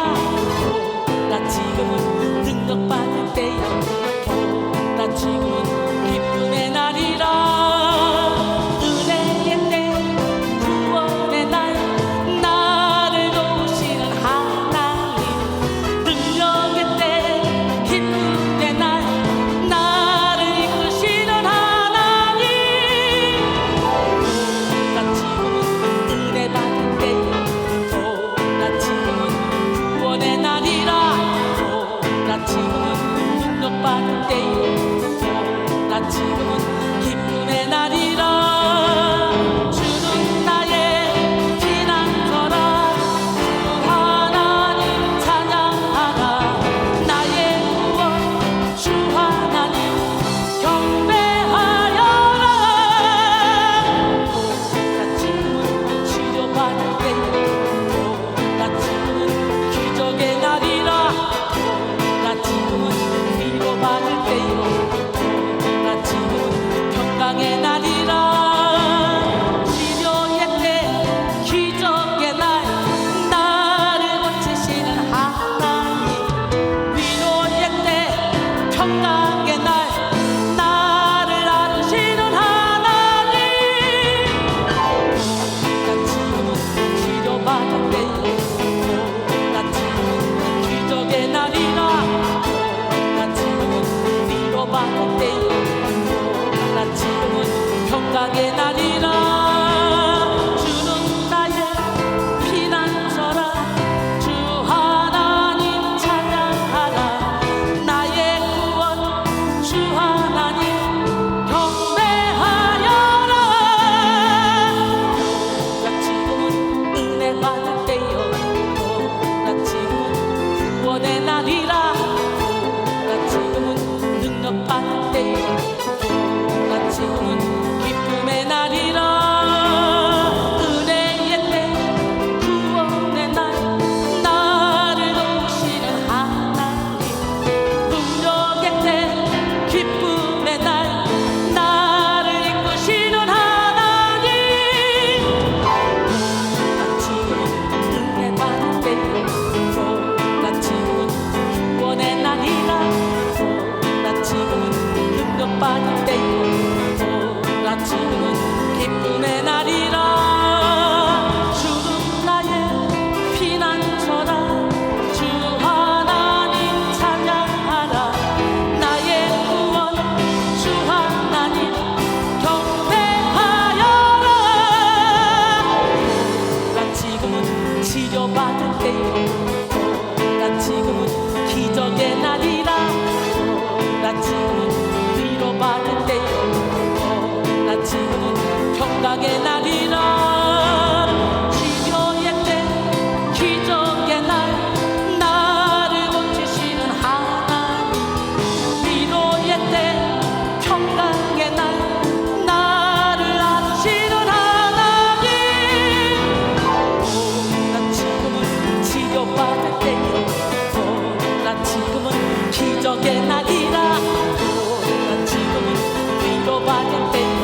나 지금은 능력받을 때요 나 지금은 기쁨의 날이라 은혜의 때 구원의 날 나를 도우시는 하나님 능력의 때 기쁨의 날 나를 이끄시는 하나님 나 지금은 은혜 받을 때요 나 지금은 구원의 날이라 나 지금은 능력받을 때요 나 지금은 기쁨의 날이라 주는 나의 피난처라 주 하나님 찬양하라 나의 구원 주 하나님 경배하여라 나 지금은 치료받을 때요 나 지금은 기적의 날이라 나 지금은 위로받을 때요 나 지금은 평강의 날이라 치료의 때 기적의 날 나를 고치시는 하나님 위로의 때 평강의 날 나를 안으시는 하나님 나 지금은 치료받을 때요 나 지금은 기적의 날이라 나 지금은 위로받을 때요 나 지금은 평강의 날이라 주는 나의 피난처라 주 하나님 찬양하라 나의 구원 주 하나님 경배하여라 나 지금은 은혜 받을 때요 나 지금은 구원의 날이라 나 지금은 능력 받을 때요 나 지금은 기쁨의 날이라 은혜의 때 구원의 날 나를 도우시는 하나님 능력의 때 기쁨의 날 나를 이끄시는 하나님 나 지금은 은혜 받을 때요 나 지금은 구원의 날이라 나 지금은 능력 받을 때요 나 지금은 기쁨의 날이라 주는 나의 피난처라 주 하나님 찬양하라 나의 구원 주 하나님 경배하여라 나 지금은 치료받을 때요 나 지금은 기적의 날이라 나 지금은 위로받을 때요 나 지금은 평강의 날이라 치료의 때 기적의 날 나를 고치시는 하나님 위로의 때 평강의 날 나를 안으시는 하나님 나 지금은 치료받을 때요 나 지금은 기적의 날이라 나 지금은 위로받을 때요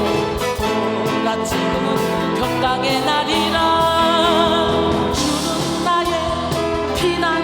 나 지금은 평강의 날이라 주는 나의 피난